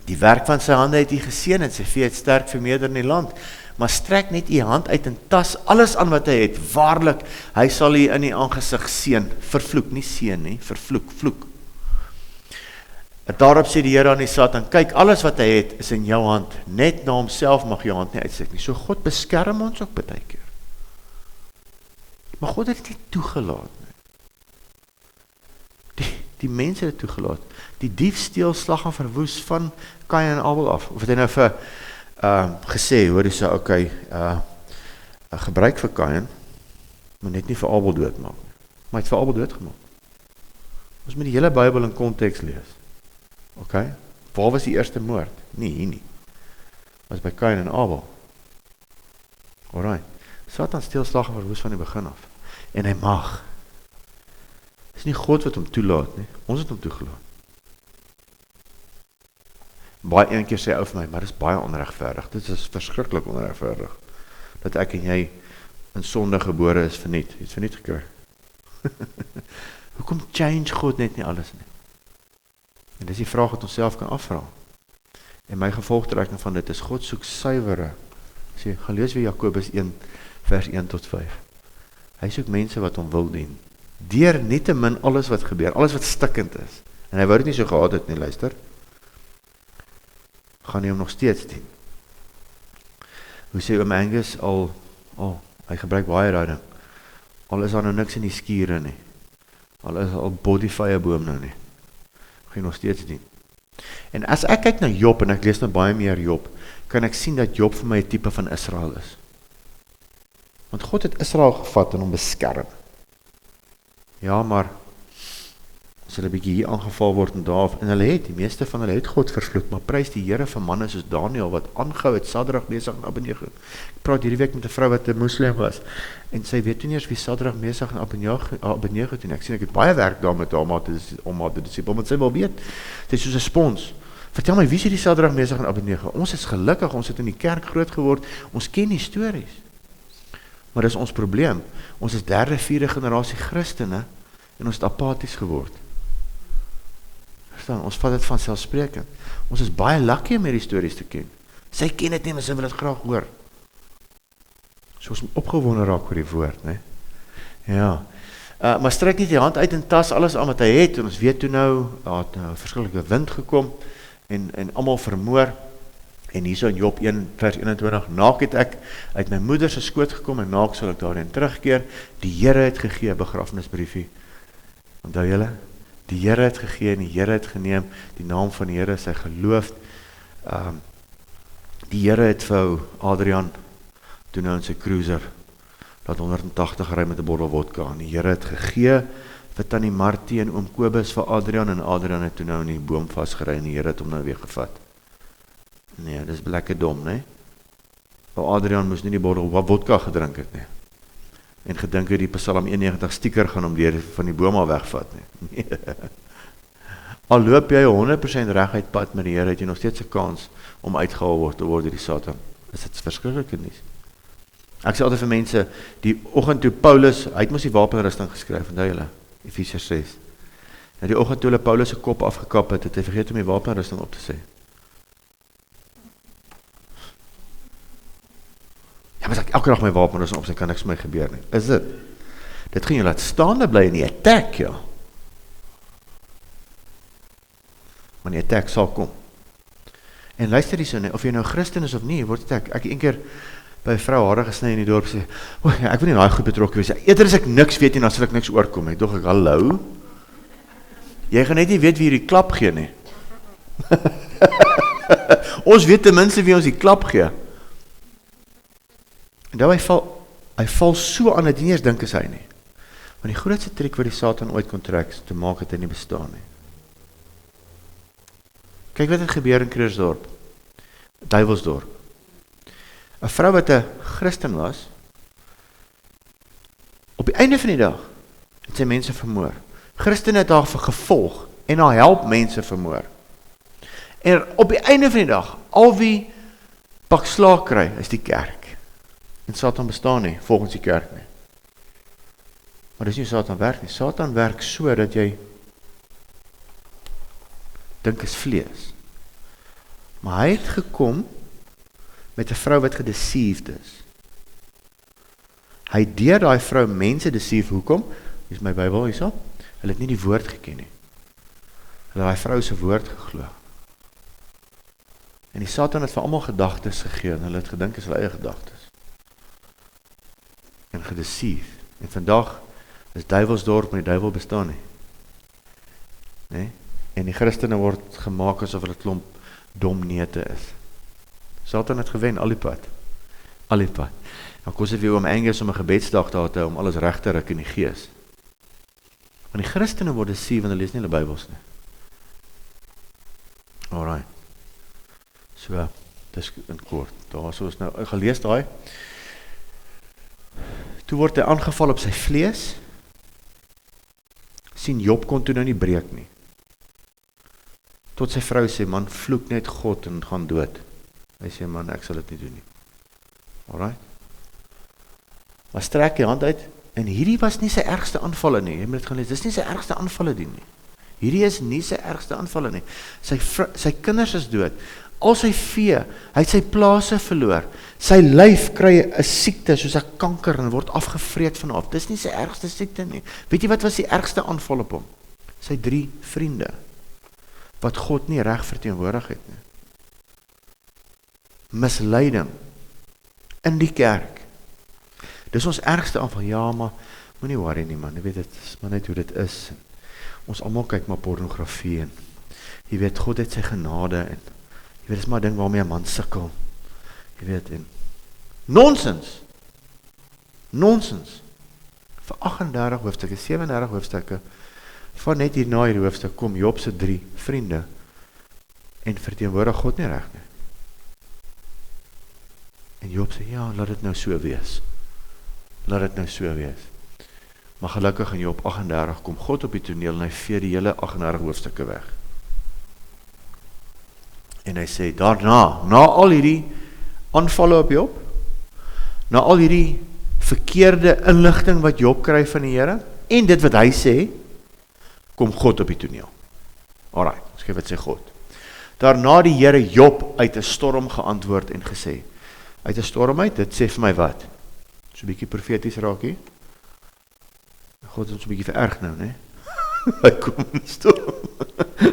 Die werk van sy hande het hy geseën en sy vee het sterk vermeerder in die land. Maar strek net u hand uit en tas alles aan wat hy het. Waarlik, hy sal u in die aangesig seën. Vervloek, nie seën nie, vervloek, vloek. En daarop sê die Here aan die Satan, kyk, alles wat hy het is in jou hand. Net na homself mag jou hand nie uitsteek nie. So God beskerm ons ook baie keer. Maar God het dit nie toegelaat nie. Die mense het dit toegelaat. Die dief steel, slag en verwoes van Kain en Abel af. Of het hy nou vir gesê, hoor, dis okay, gebruik vir Kain, maar net nie vir Abel doodmaak. Maar hy het vir Abel doodgemaak. Ons moet die hele Bybel in konteks lees. Okay? Waar was die eerste moord? Nee, hier nie. Was by Kain en Abel. Alright. Satan steel, slag en verwoes van die begin af. En hy mag. Dit is nie God wat hom toelaat nie. Ons het hom toegelaat. Baie een keer sê ou vir my, maar dit is baie onregverdig. Dit is verskriklik onregverdig. Dat ek en jy in sonde gebore is verniet. Iets verniet gekry. Hoekom change God net nie alles nie? En dis die vraag wat ons self kan afvra. En my gevolgtrekking van dit is, God soek suiwere. Sê, gaan lees weer Jakobus 1, vers 1 tot 5. Hy soek mense wat hom wil dien. Deur nietemin alles wat gebeur, alles wat stikkend is. En hy wou dit nie so gehad het nie, luister. Gaan hy hom nog steeds dien. Hoe sê oom Angus hy gebruik baie daai ding. Al is daar nou niks in die skure nie. Al is al bodyfire boom nou nie. Gaan hy nog steeds dien. En as ek kyk na Job, en ek lees nou baie meer Job, kan ek sien dat Job vir my 'n tipe van Israel is. Want God het Israel gevat en hom beskerm. Ja, maar as hulle 'n bietjie hier aangeval word en daar, en hulle het, die meeste van hulle het God vervloek, maar prys die Here vir manne soos Daniel, wat aangehou het, Sadrag, Mesach en Abednego. Ek praat hierdie week met 'n vrou wat 'n moslim was, en sy weet nie eers wie Sadrag, Mesach en Abednego doen. Ek sien, ek het baie werk daar met haar om haar te disipel, want sy wil weet, sy is soos 'n spons. Vertel my, wie is die Sadrag, Mesach en Abednego? Ons is gelukkig, ons het in die kerk groot geword, ons ken die stories. Maar dis ons probleem. Ons is 3de, 4de generasie Christene, en ons het apaties geword. Verstaan, ons vat dit vanselfsprekend. Ons is baie lucky om hierdie stories te ken. Sy ken dit nie, maar sy wil dit graag hoor. So ons moet opgewonde raak oor die woord, né? Ja. Maar strek nie die hand uit en tas alles aan wat hy het, en ons weet toe nou, daar het 'n verskillike wind gekom, en almal vermoor, en hierso in Job 1 vers 21, naak het ek uit my moeder se skoot gekom, en naak sal ek daarin terugkeer, die Here het gegee, begrafnisbriefie, onthou julle, die Here het gegee, en die Here het geneem, die naam van die Here is hy geloof, die Here het vir ou Adrian, toe nou in sy cruiser, laat 180 ry met 'n bottel vodka, en die Here het gegee, vir Tannie Martie en oom Kobus vir Adrian, en Adrian het toe nou in die boom vasgery, en die Here het hom nou weer gevat. Nee, dis lekker dom, nee? Ou Adrian moes nie die bottel vodka gedrink het, nee. En gedink het die Psalm 91 sticker gaan hom deur van die boom al wegvat, nee. Al loop jy 100% reguit pad met die Here, het jy nog steeds 'n kans om uitgehaal te word deur die Satan. Is dit verskriklike nuus? Ek sê altyd vir mense, die oggend toe Paulus, hy het mos die wapenrusting geskryf, onthou julle, Efesiërs 6. Nou die oggend toe hulle Paulus se kop afgekap het, het hy vergeet om die wapenrusting op te sê. Ja, maar as ek elke dag my wapenrusting op sê, kan niks met my gebeur nie. Is dit? Dit gaan jou laat staande bly in die attack, ja. Maar die attack sal kom. En luister die sin, of jy nou Christen is of nie, word attack. Ek een keer by 'n vrou hare gesny in die dorp sê, o, ja, ek wil nie daai goed betrokke wees. Eerder as ek niks weet nie, dan sal ek niks oorkom. Ek dog ek, hallo? Jy gaan net nie weet wie hierdie klap gee nie. Ons weet ten minste wie ons die klap gee. En nou hy val so aan dat jy nie eens dink is hy nie. Want die grootste triek wat die Satan ooit kon trek, is te maak dat hy nie bestaan nie. Kyk wat het gebeur in Krugersdorp, Duivelsdorp. 'n vrou wat 'n Christen was, op die einde van die dag, het sy mense vermoor. Christene het haar gevolg, en haar help mense vermoor. En op die einde van die dag, al wie pak slaag kry, is die kerk. En Satan bestaan nie, volgens die kerk nie. Maar dis nie Satan werk nie. Satan werk so, dat jy dink is vlees. Maar hy het gekom, met 'n vrou wat gedeceived is. Hy het deur daai vrou mense deceive, hoekom? Dis my Bybel hierso. Hulle het nie die woord geken nie. Hulle het daai vrou se woord geglo. En die Satan het vir almal gedagtes gegee, en hulle het gedink is hulle eie gedagtes. En gedeceive. En vandag is Duivelsdorp, maar die duiwel bestaan nie. Nee? En die Christene word gemaak asof hulle klomp dom neute is. Satan het gewen, al die pad. Al die pad. Dan kos het weer om Angus om 'n gebedsdag te hou, om alles reg te ruk in die gees. Want die Christene word deceived, want hulle lees nie hulle Bybels nie. Alright. So, dis in kort. Daar so is nou, gelees daai. Toe word hy aangeval op sy vlees. Sien Job kon toe nou nie breek nie. Tot sy vrou sê, man, vloek net God en gaan dood. Hy sê, man, ek sal dit nie doen nie. Alright. Maar strek die hand uit, en hierdie was nie sy ergste aanvalle nie. Jy moet dit gaan lees, dis nie sy ergste aanvalle nie. Hierdie is nie sy ergste aanvalle nie. Sy kinders is dood. Al sy vee, hy het sy plase verloor. Sy lyf kry 'n siekte soos 'n kanker en word afgevreet van af. Dis nie sy ergste siekte nie. Weet jy wat was die ergste aanval op hom? Sy 3 vriende wat God nie reg verteenwoordig het nie. Misleiding in die kerk. Dis ons ergste aanval. Ja, maar moenie worry nie, man. Jy weet, dit is maar net hoe dit is. Ons almal kyk maar pornografie en jy weet, God het sy genade en jy weet, dis maar 'n ding waarmee 'n man sukkel. Jy weet, en nonsens. Nonsens. Vir 38 hoofstukke, 37 hoofstukke van net hier na hierdie hoofstuk kom Job se 3 vriende en verteenwoordig God nie reg nie. En Job sê, ja, laat dit nou so wees. Laat dit nou so wees. Maar gelukkig in Job 38 kom God op die toneel en hy vee die hele 38 hoofstukke weg. En hy sê, daarna, na al hierdie aanvalle op Job, na al hierdie verkeerde inligting wat Job kry van die Here, en dit wat hy sê, kom God op die toneel. Alright, ons Skryf wat sê God. Daarna die Here Job uit 'n storm geantwoord en gesê. Uit 'n storm uit, dit sê vir my wat? So 'n bietjie profeties raak hier. God het ons 'n bietjie vererg nou, né? Hy kom in die storm.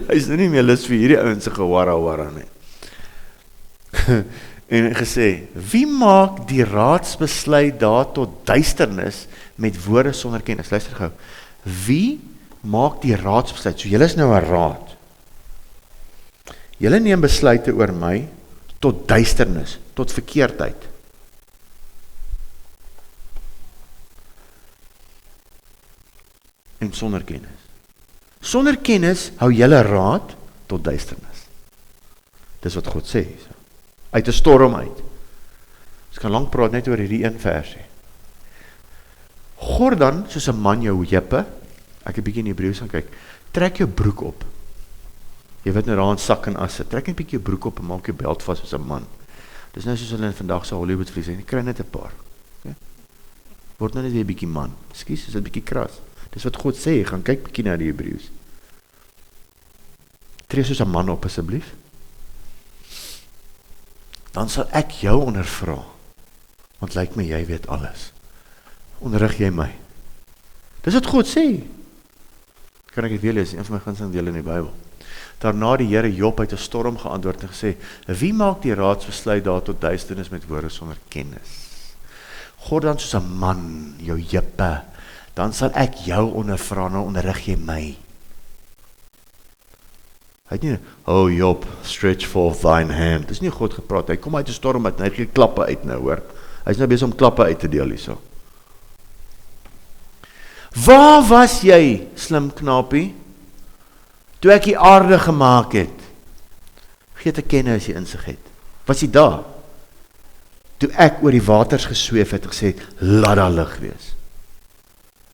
Hy is nou nie meer lus vir hierdie ouens se gewara nie. En gesê, wie maak die raadsbesluit daar tot duisternis met woorde sonder kennis? Luister gou. Wie maak die raadsbesluit? So julle is nou 'n raad. Julle neem besluite oor my tot duisternis, tot verkeerdheid. En sonder kennis. Sonder kennis hou julle raad tot duisternis. Dis wat God sê. Uit 'n storm uit. Ons kan lank praat net oor hierdie een versie. Gord dan, soos 'n man jou jippe, ek 'n bietjie in Hebreëus gaan kyk, trek jou broek op. Jy weet nou daar in sak en asse, trek net 'n bietjie jou broek op en maak jou belt vas soos 'n man. Dis nou soos hulle in vandag se Hollywood vlieg sê, jy kry net 'n paar. Okay? Word nou net weer 'n bietjie man. Ekskuus, is dit 'n bietjie kras. Dis wat God sê, gaan kyk bietjie na die Hebreëus. Tree soos 'n man op asseblief. Dan sal ek jou ondervra, want lyk my jy weet alles. Onderrig jy my. Dis wat God sê. Kan ek dit weer lees, een van my gunsteling dele in die Bybel. Daarna die Here Job uit 'n storm geantwoord en gesê, wie maak die raadsbesluit daar tot duisternis met woorde sonder kennis? God dan soos 'n man, jou jippe, dan sal ek jou ondervra, nou onderrig jy my. Hy het nie, oh Job, stretch forth thine hand. Dis nie God gepraat, hy kom uit 'n storm uit, en hy gee klappe uit nou, hoor. Hy is nou besig om klappe uit te deel hierso. Waar was jy, slim knapie, toe ek die aarde gemaak het? Gee te kenne as jy insig het. Was jy daar? Toe ek oor die waters gesweef het en gesê het, laat daar lig wees.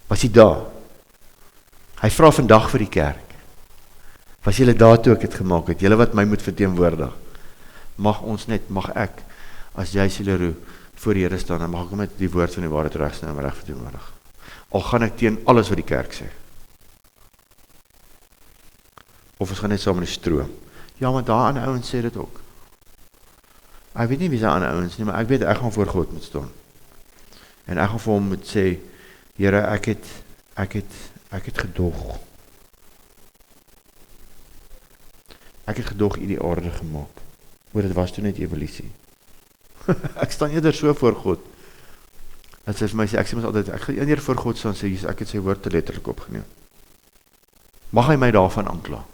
Was jy daar? Hy vra vandag vir die kerk. Was julle daar toe ek het gemaak het? Julle wat my moet verteenwoordig. Mag ons net, mag ek, as jy Sileroe voor die Here staan, dan mag ek met die woord van die waarheid regstaan en reg verteenwoordig. Al gaan ek teen alles wat die kerk sê. Of ons gaan net saam in die stroom. Ja, want daar aan ouens sê dit ook. Ek weet nie wie se aan ouens nie, maar ek weet ek gaan voor God moet staan. En ek gaan vir hom moet sê, Here, ek het gedog. Ek het gedog u die aarde gemaak. Maar dit was toe net evolusie. Ek staan eerder so voor God. Dat sy vir my sê, ek sê mos altyd, ek gaan eerder voor God staan sê, ek het sy woord te letterlik opgeneem. Mag hy my daarvan aankla?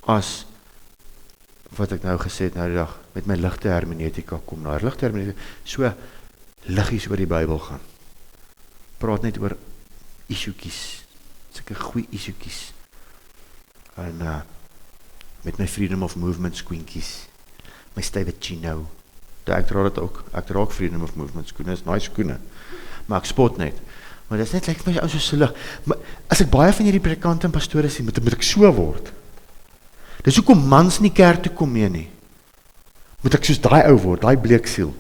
As wat ek nou gesê het nou die dag, met my ligte hermeneutika kom, nou ligte hermeneutika, so liggies oor die Bybel gaan. Praat net oor issuekies, sulke goeie issuekies. En met my freedom of movement skoentjies, my stywe chino, ek dra dit ook, ek dra ook freedom of movement skoene, is nice skoene, maar ek spot net, maar dit is net, lyk my ou so sullig, maar as ek baie van hierdie predikante en pastore sien, moet ek so word, dis hoekom mans nie kerk toe kom mee nie, moet ek soos daai ou word, daai bleeksiel,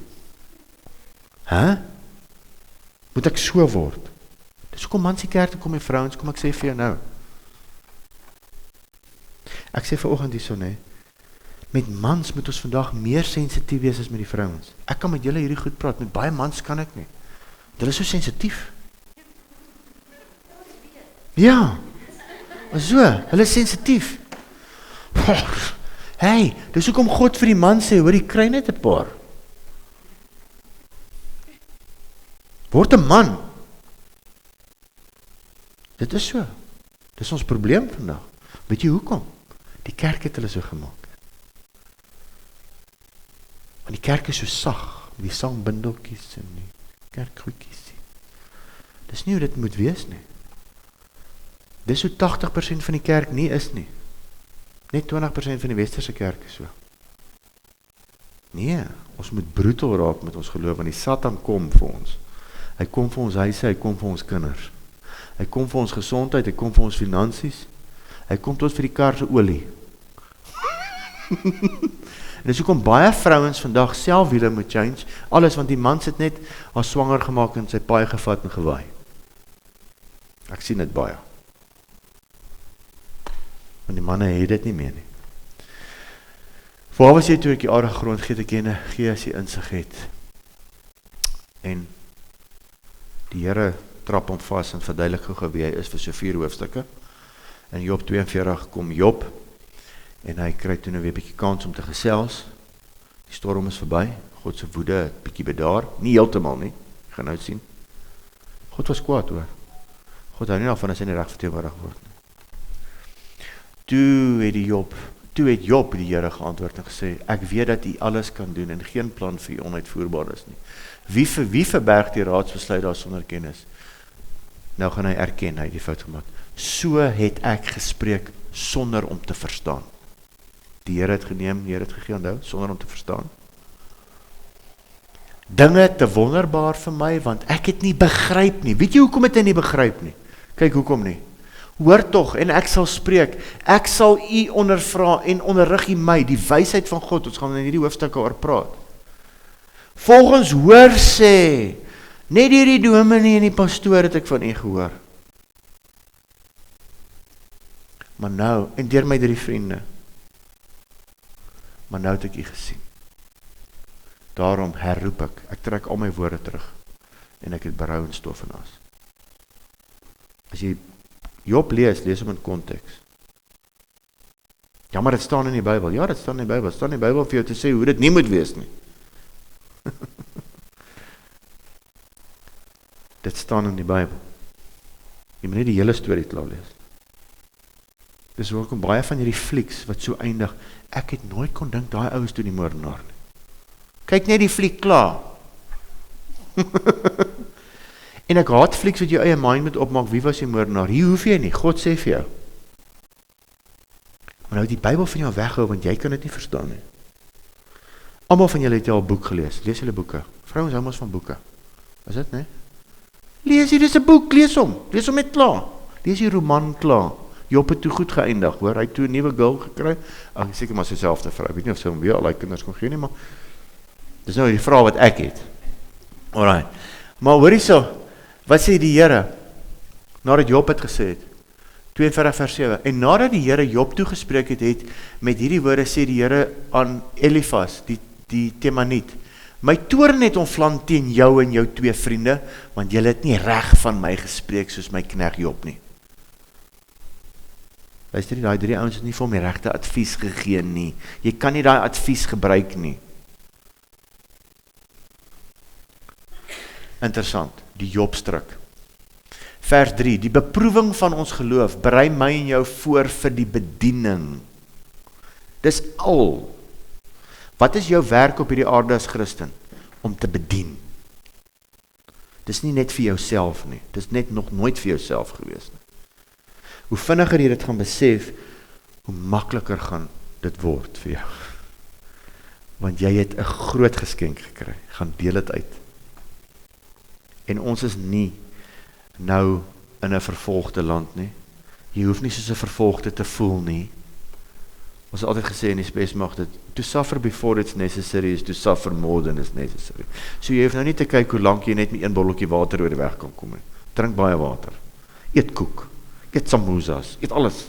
moet ek so word, dis hoekom mans nie kerk toe kom mee vrouens, kom ek sê vir jou nou, ek sê vanoggend hierso, nee, met mans moet ons vandag meer sensitief wees as met die vrouens. Ek kan met julle hierdie goed praat, met baie mans kan ek nie. Hulle is so sensitief. Ja, so, hulle is sensitief. Hey, dis hoekom God vir die man sê, hoor, jy kry net 'n paar. Word 'n man. Dit is so. Dis ons probleem vandag. Weet jy hoekom? Die kerk het hulle so gemaak. Want die kerk is so sag, met die sangbindeltjies en die kerkgoedjies. Dis nie hoe dit moet wees nie. Dis hoe 80% van die kerk nie is nie. Net 20% van die westerse kerk is so. Nee, ons moet brutal raak met ons geloof, want die Satan kom vir ons. Hy kom vir ons huise, hy kom vir ons kinders. Hy kom vir ons gesondheid, hy kom vir ons finansies. Hy kom tot vir die kar se olie. En dis hoekom baie vrouens vandag self wiele moet change, alles, want die man sit net as swanger gemaak en sy paai gevat en gewaai. Ek sien dit baie. Want die manne het dit nie meer nie. Waar was jy toe ek die aardige grond gee te kenne, gee as jy insig het? En die Here trap hom vas en verduidelik gou wie hy is vir so 4 hoofstukke. In Job 42 kom Job, en hy kry toe nou weer 'n bietjie kans om te gesels. Die storm is verby, God se woede het bietjie bedaar, nie heeltemal nie, gaan nou sien. God was kwaad hoor. God hou nie daarvan as hy nie reg verteenwoordig word nie. Toe het Job die Here geantwoord en gesê, ek weet dat U alles kan doen en geen plan vir U onuitvoerbaar is nie. Wie verberg die raadsbesluit daar sonder kennis? Nou gaan hy erken, hy het die fout gemaak. So het ek gespreek sonder om te verstaan. Die Here het geneem, die Here het gegee onthou, sonder om te verstaan. Dinge te wonderbaar vir my, want ek het nie begryp nie. Weet jy hoekom het hy nie begryp nie? Kyk, hoekom nie? Hoor tog, en ek sal spreek, ek sal U ondervra en onderrig U my, die wysheid van God, ons gaan in hierdie hoofstukke oor praat. Volgens hoor sê, net deur die dominee en die pastoor het ek van U gehoor. Maar nou, en deur my 3 vriende, maar nou het ek U gesien. Daarom herroep ek trek al my woorde terug, en ek het berou en stof en as. As jy Job lees hom in konteks. Ja, maar dit staan in die Bybel. Ja, dit staan in die Bybel. Dit staan in die Bybel vir jou te sê hoe dit nie moet wees nie. Dit staan in die Bybel. Jy moet nie die hele storie klaar lees. Dis hoekom baie van hierdie flieks wat so eindig, ek het nooit kon dink daai ouens toe die moordenaar nie. Kyk net die fliek klaar. En ek haat flieks wat jou eie mind moet opmaak, wie was die moordenaar? Hier hoef jy nie, God sê vir jou. Maar nou die Bybel van jou weghou, want jy kan dit nie verstaan nie. Almal van julle het al 'n boek gelees, lees julle boeke. Vrouens hou mos van boeke. Is dit, nee? Lees hier, dis 'n boek, lees hom net klaar. Lees die roman klaar. Job het toe goed geëindig, hoor, hy het toe 'n nuwe girl gekry. Ag, seker maar sy selfde vrou. Ek weet nie of sy hom weer al die kinders kon gee nie, maar dis nou die vraag wat ek het. Alright. Maar hoor hierso, wat sê die Here? Nadat Job het gesê het, 42 vers 7, en nadat die Here Job toegespreek het met hierdie woorde sê die Here aan Elifas, die Temaniet, my toorn het ontvlam teen jou en jou 2 vriende, want julle het nie reg van my gespreek soos my knegt Job nie. Luister nie, daai 3 ouens het nie vir my regte advies gegee nie. Jy kan nie daai advies gebruik nie. Interessant, die Jobstryk. Vers 3, die beproewing van ons geloof, berei my en jou voor vir die bediening. Dis al. Wat is jou werk op hierdie aarde as Christen? Om te bedien. Dis nie net vir jouself nie, dis net nog nooit vir jouself gewees nie. Hoe vinniger jy dit gaan besef, hoe makliker gaan dit word vir jou. Want jy het 'n groot geskenk gekry, gaan deel dit uit. En ons is nie nou in 'n vervolgde land nie. Jy hoef nie soos 'n vervolgde te voel nie. Ons het altyd gesê in die spesmag dat to suffer before it's necessary is to suffer more than is necessary. So jy hoef nou nie te kyk hoe lank jy net met 1 botteltjie water oor die weg kan kom nie. Drink baie water. Eet koek. Eet samosas. Eet alles.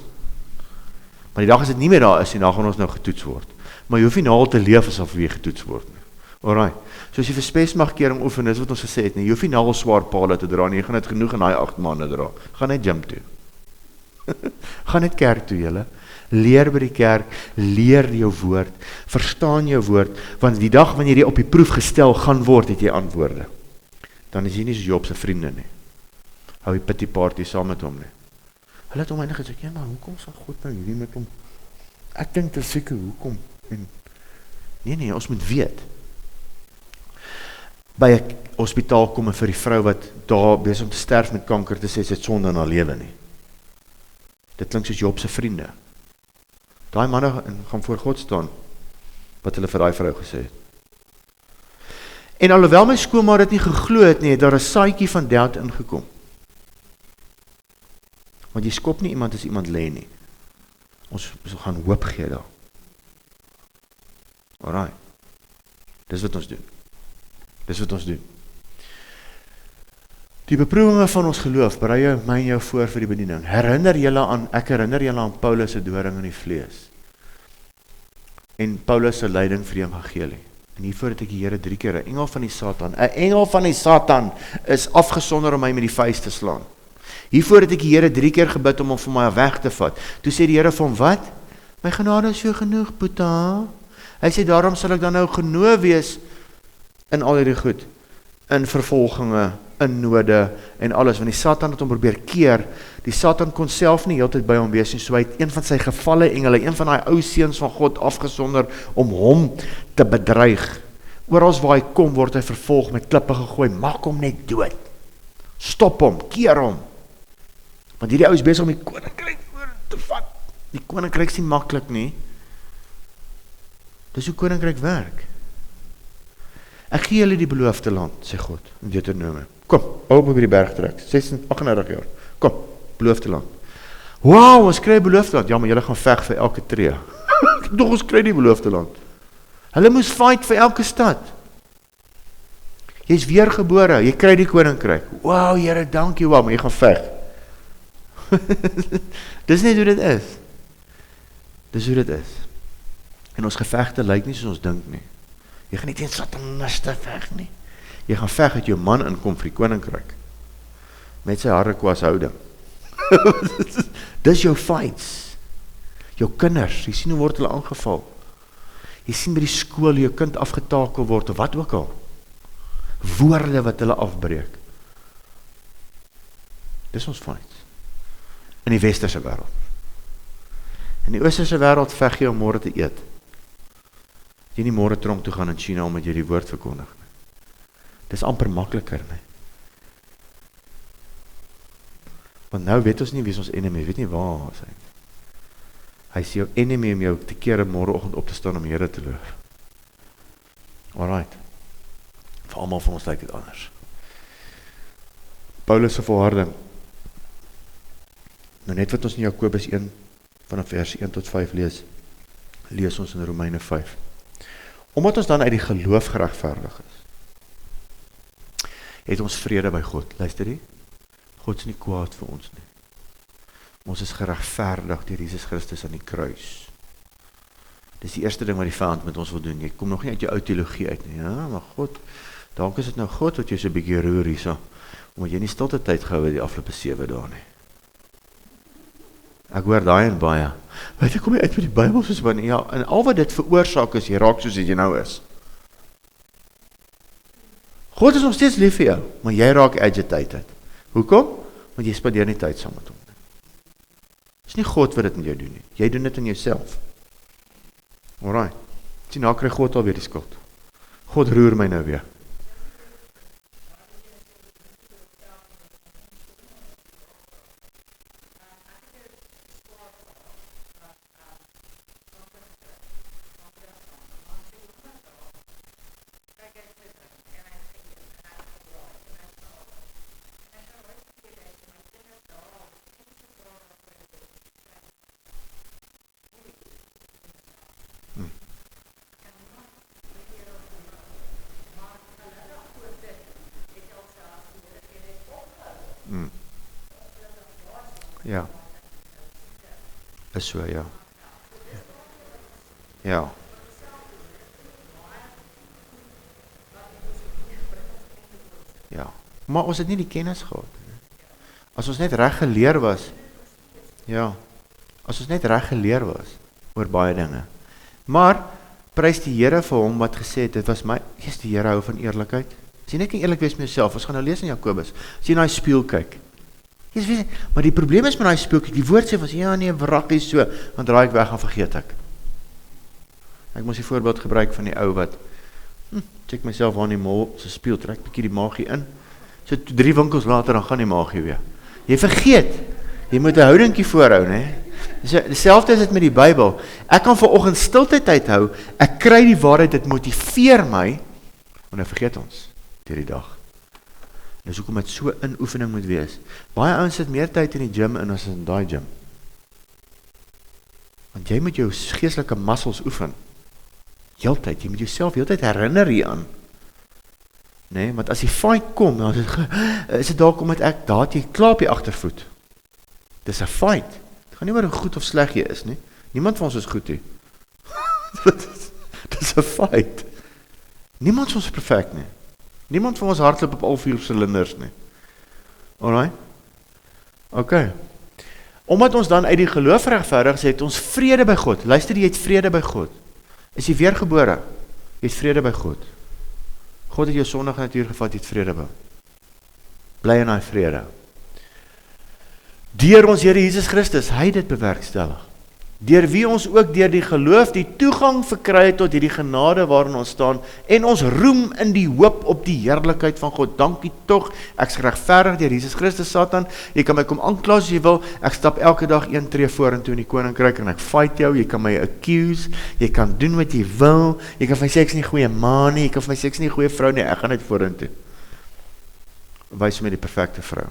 Maar die dag as dit nie meer daar is nie, dan gaan ons nou getoets word. Maar jy hoef nie nou al te leef asof jy getoets word nie. Alright. So as jy vir spesmagkering oefen, is wat ons gesê het nie. Jy hoef nie nou al swaar pale te dra nie. Jy gaan dit genoeg in daai 8 maande dra. Gaan net gym toe. Gaan net kerk toe, julle. Leer by die kerk, leer jou woord, verstaan jou woord, want die dag wanneer jy op die proef gestel gaan word, het jy antwoorde. Dan is jy nie soos Job se vriende nie. Hou die pity party saam met hom nie. Hulle het hom eintlik gesê, ja, maar hoekom sal God nou hierdie met hom? Ek dink dit seker hoekom. En nee, ons moet weet. By 'n hospitaal kom en vir die vrou wat daar besig om te sterf met kanker te sê, sy het sonde in haar lewe nie. Dit klink soos Job se vriende. Daai manne gaan voor God staan, wat hulle vir daai vrou gesê het. En alhoewel my skoonma dit nie geglo het nie, het daar 'n saadjie van doubt ingekom. Want jy skop nie iemand as iemand lê nie. Ons gaan hoop gee daar. Alright. Dis wat ons doen. Die beproewinge van ons geloof berei jou my en jou voor vir die bediening. Ek herinner julle aan Paulus se doring in die vlees. En Paulus se lyding vir die evangelie. En hiervoor het ek die Here 3 keer, 'n engel van die Satan is afgesonder om my met die vuis te slaan. Hiervoor het ek die Here 3 keer gebid om hom van my weg te vat. Toe sê die Here vir hom, wat? My genade is jou genoeg, Boeta. Hy sê, daarom sal ek dan nou genoeg wees in al hierdie goed, in vervolginge, in node en alles, want die Satan het hom probeer keer. Die Satan kon self nie heeltyd by hom wees nie, so hy het een van sy gevalle engele, een van die ou seuns van God afgesonder om hom te bedreig. Oral waar hy kom, word hy vervolg, met klippe gegooi, maak hom net dood. Stop hom, keer hom. Want hierdie ou is besig om die koninkryk oor te vat. Die koninkryk is nie maklik nie. Dis hoe koninkryk werk. Ek gee julle die beloofde land, sê God, in Deuteronomium. Kom, op die berg trek, 38 jaar. Kom, beloofde land. Wow, ons kry beloofde land. Ja, maar julle gaan veg vir elke tree. Doch ons kry die beloofde land. Hulle moes fight vir elke stad. Jy is weergebore, jy kry die koninkryk. Wow, Here, dankie, wow, maar jy gaan veg. Dis net hoe dit is. Dis hoe dit is. En ons gevegte lyk nie soos ons dink nie. Jy gaan nie teen sataniste veg nie. Jy gaan veg dat jou man inkom vir die koninkryk. Met sy harrekwas houding. Dis jou fights. Jou kinders, jy sien hoe word hulle aangeval. Jy sien by die skool jou kind afgetakel word, of wat ook al. Woorde wat hulle afbreek. Dis ons fights. In die westerse wêreld. In die oosterse wêreld veg jy om môre te eet. Jy nie môre tronk toe gaan in China omdat jy die woord verkondig nie. Dis amper makliker, nie? Want nou weet ons nie wie is ons enemy, weet nie waar is hy. Hy is jou enemy om jou te keer môreoggend op te staan om Here te loof. Alright. Vir almal van ons lyk dit anders. Paulus se volharding. Nou net wat ons in Jakobus 1 vanaf vers 1 tot 5 lees ons in Romeine 5. Omdat ons dan uit die geloof geregverdig is, het ons vrede by God. Luister jy? God is nie kwaad vir ons nie. Ons is geregverdig deur Jesus Christus aan die kruis. Dis die eerste ding wat die vyand met ons wil doen. Jy kom nog nie uit jou ou teologie uit nie. Ja, maar God, dalk is dit nou God wat jy so 'n bietjie roer hierso, omdat jy nie stilte tyd gehou het die afgelope 7 dae nie. Ek hoor daai en baie. Weet jy, kom jy uit met die Bybel soos wanneer, ja, en al wat dit veroorsaak is, jy raak soos jy nou is. God is nog steeds lief vir jou, maar jy raak agitated. Hoekom? Want jy spandeer nie tyd saam met hom. Dit is nie God wat dit met jou doen nie. Jy doen dit in jouself. Alright. Sien, nou kry God alweer die skuld. God roer my nou weer. Ja. Is so, ja. Ja. Ja. Maar ons het nie die kennis gehad. As ons net reg geleer was, ja, as ons net reg geleer was oor baie dinge. Maar prys die Here vir hom wat gesê het, dit was my, Jesus die Here hou van eerlikheid. As jy net kan eerlik wees met jouself, ons gaan nou lees in Jakobus, as jy na die spieël kyk. Maar die probleem is met daai spieël, die woord sê, ja nee, wrakkie so, dan draai ek weg en vergeet ek. Ek moes die voorbeeld gebruik van die ou wat, check myself aan die mall, sy spieël, trek bietjie die magie in, so 3 winkels later, dan gaan die magie weer. Jy vergeet, jy moet 'n houdingkie voorhou, né? Dieselfde is dit met die Bybel. Ek kan vanoggend stiltyd uithou, ek kry die waarheid, dit motiveer my, en dan vergeet ons deur die dag. Dis hoekom dit so 'n oefening moet wees. Baie ouens sit meer tyd in die gym in as in daai gym. Want jy moet jou geestelike muscles oefen. Heeltyd, jy moet jouself heeltyd herinner hieraan. Nee, want as die fight kom, dan is dit dalk omdat ek daar het jy klaar op die agtervoet. Dis 'n fight. Dit gaan nie oor hoe goed of sleg jy is nie. Niemand van ons is goed nie. Dis 'n fight. Niemand van ons is perfek nie. Niemand van ons hardloop op al 4 silinders nie. Alright? Okay. Omdat ons dan uit die geloof regverdig is, het ons vrede by God. Luister, jy het vrede by God. Is jy weergebore? Jy het vrede by God. God het jou sondige natuur gevat, jy het vrede by. Bly in daai vrede. Deur ons Here Jesus Christus, hy het dit bewerkstellig. Deur wie ons ook deur die geloof die toegang verkry het tot hierdie genade waarin ons staan, en ons roem in die hoop op die heerlikheid van God. Dankie tog, ek is geregverdig deur Jesus Christus, Satan. Jy kan my kom aankla as jy wil, ek stap elke dag 1 tree vorentoe in die koninkryk en ek fight jou, jy kan my accuse, jy kan doen wat jy wil, jy kan vir my sê ek is nie 'n goeie ma nie, jy kan vir my sê ek is nie 'n goeie vrou nie, ek gaan net vorentoe. Wys my die perfekte vrou.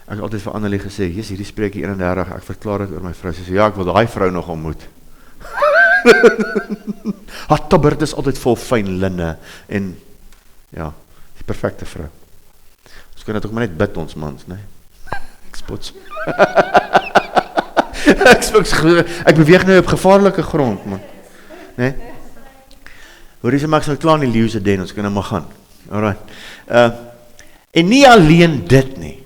Ek het altyd vir Annelie gesê, Jesus, hierdie spreekie 31, ek verklaar dit oor my vrou. Sy sê, ja, ek wil daai vrou nog ontmoet. Haar tabbert is altyd vol fyn linne, en ja, die perfekte vrou. Ons kan dit ook maar net bid ons mans, nee? Ek spots. Ek beweeg nou op gevaarlike grond, man. Nee? Hoor jy, maar ek sal klaar in die leeuwse den, ons kan nou maar gaan. Alright. En nie alleen dit nie,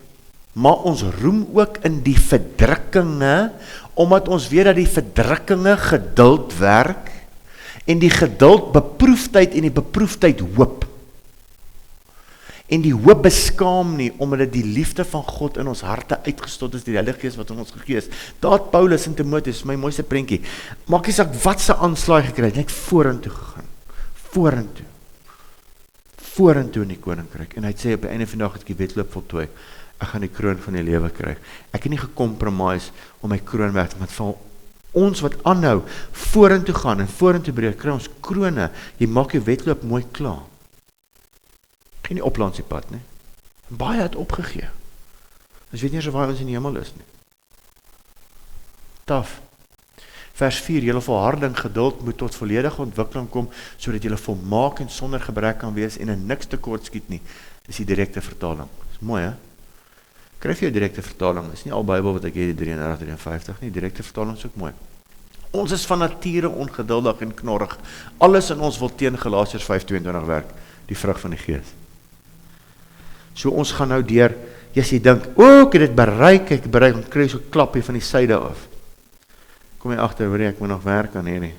maar ons roem ook in die verdrukkinge, omdat ons weet dat die verdrukkinge geduld werk, en die geduld beproefdheid, en die beproefdheid hoop. En die hoop beskaam nie, omdat dit die liefde van God in ons harte uitgestot is, die Heilige Gees wat in ons gegee is. Daar het Paulus en Timotheus, my mooiste prentjie, maak nie saak wat se aanslaai gekry het, net vorentoe gegaan, vorentoe in die koninkryk, en hy het sê, op die einde van die dag het ek die wedloop voltooi, ek gaan die kroon van die lewe kry. Ek het nie gecompromise om my kroon weg te maak, van ons wat aanhou, vorentoe gaan en vorentoe breek, kry ons krone, jy maak jou wedloop mooi klaar. Geen nie oplandse pad, nie. Baie het opgegee. Ons weet nie so waar ons in die hemel is nie. Taf. Vers 4, julle volharding geduld moet tot volledige ontwikkeling kom, sodat julle volmaak en sonder gebrek kan wees en in niks tekort skiet nie. Dis die direkte vertaling. Dis mooi, hè? Kryf jou direkte vertaling, is nie al Bybel wat ek het, die 33-53 nie, direkte vertaling is ook mooi. Ons is van nature ongeduldig en knorrig, alles in ons wil teen Galasiërs 5:22 werk, die vrug van die Gees. So ons gaan nou deur, jy dink, ek het dit bereik, dan kry jy so klap hier van die syde af. Kom jy agter, hoor ek moet nog werk aan hierdie.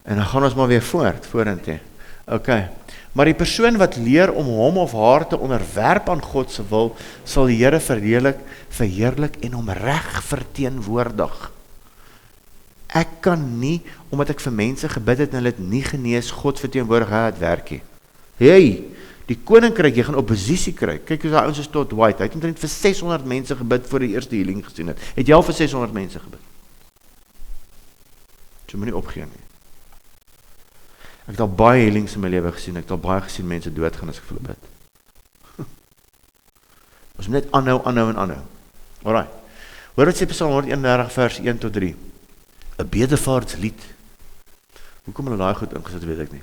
En dan gaan ons maar weer vorentoe. Okay. Maar die persoon wat leer om hom of haar te onderwerp aan God se wil, sal die Here verheerlik en hom reg verteenwoordig. Ek kan nie, omdat ek vir mense gebid het en hulle het nie genees, God verteenwoordig, het werkie. Hey, die koninkryk, jy gaan oppositie kry. Kyk hoe ons is tot White, hy het omtrent vir 600 mense gebid voor die eerste healing gesien het. Het jy al vir 600 mense gebid? So moet nie opgee nie. Ek het al baie healings in my lewe gesien, ek het al baie gesien mense doodgaan as ek vir hulle bid. Ons moet net aanhou. Alright. Hoor wat sê Psalm 131 vers 1-3. 'n bedevaartslied. Hoekom hulle daai goed ingesit, weet ek nie.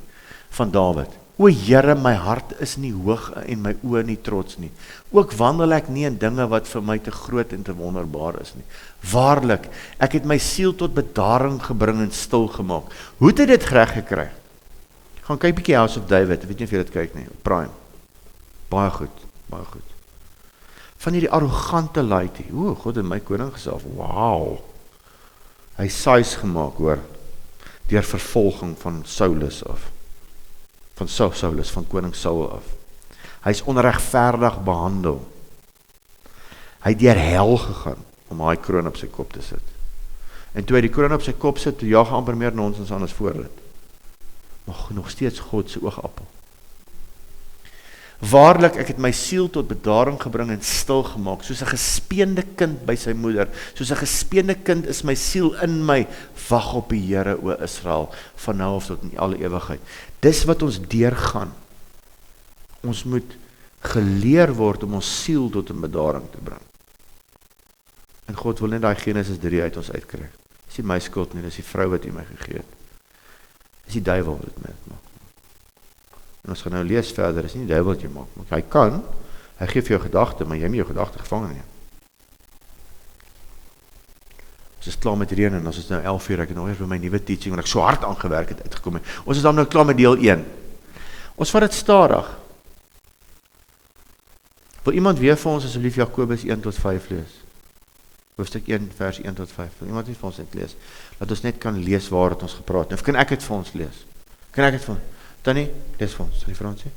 Van Dawid. O Here, my hart is nie hoog en my oë nie trots nie. Ook wandel ek nie in dinge wat vir my te groot en te wonderbaar is nie. Waarlik, ek het my siel tot bedaring gebring en stil gemaak. Hoe het hy dit reg gekry? Gaan kyk bietjie House of David, weet nie of jy dit kyk nie, Prime. Baie goed. Van hierdie arrogante laity. God het my koning gesalf. Wow. Hy sais gemaak, hoor, deur vervolging van Saulus af. Van koning Saul af. Hy is onregverdig behandel. Hy het deur hel gegaan om daai kroon op sy kop te sit. En toe hy die kroon op sy kop sit, toe jaag amper meer nonsens aan as voor dit. Maar nog steeds God se oogappel. Waarlik, ek het my siel tot bedaring gebring en stil gemaak, soos 'n gespeende kind by sy moeder. Soos 'n gespeende kind is my siel in my. Wag op die Here, o Israel, van nou af tot in alle ewigheid. Dis wat ons deurgaan. Ons moet geleer word om ons siel tot 'n bedaring te bring. En God wil net daai Genesis 3 uit ons uitkry. Dis nie my skuld nie, dis die vrou wat hy my gegee het. Dis die duiwel wat dit maak. En ons gaan nou lees verder, is nie die duiwel wat jy maak. Maar hy gee vir jou gedagte, maar jy moet jou gedagte gevangen neem. Ons is klaar met reën en ons is nou 11 uur, ek het nog eens by my nuwe teaching, wat ek so hard aangewerk het, uitgekom. Ons is dan nou klaar met deel 1. Ons vat dit stadig. Wil iemand weer vir ons asseblief Jakobus 1-5 lees? Hoofstuk 1 vers 1-5. Wil iemand net vir ons net lees? Dat ons net kan lees waar het ons gepraat. Of kan ek het vir ons lees? Kan ek het vir ons? Tannie, lees vir ons. Sal die Fransie?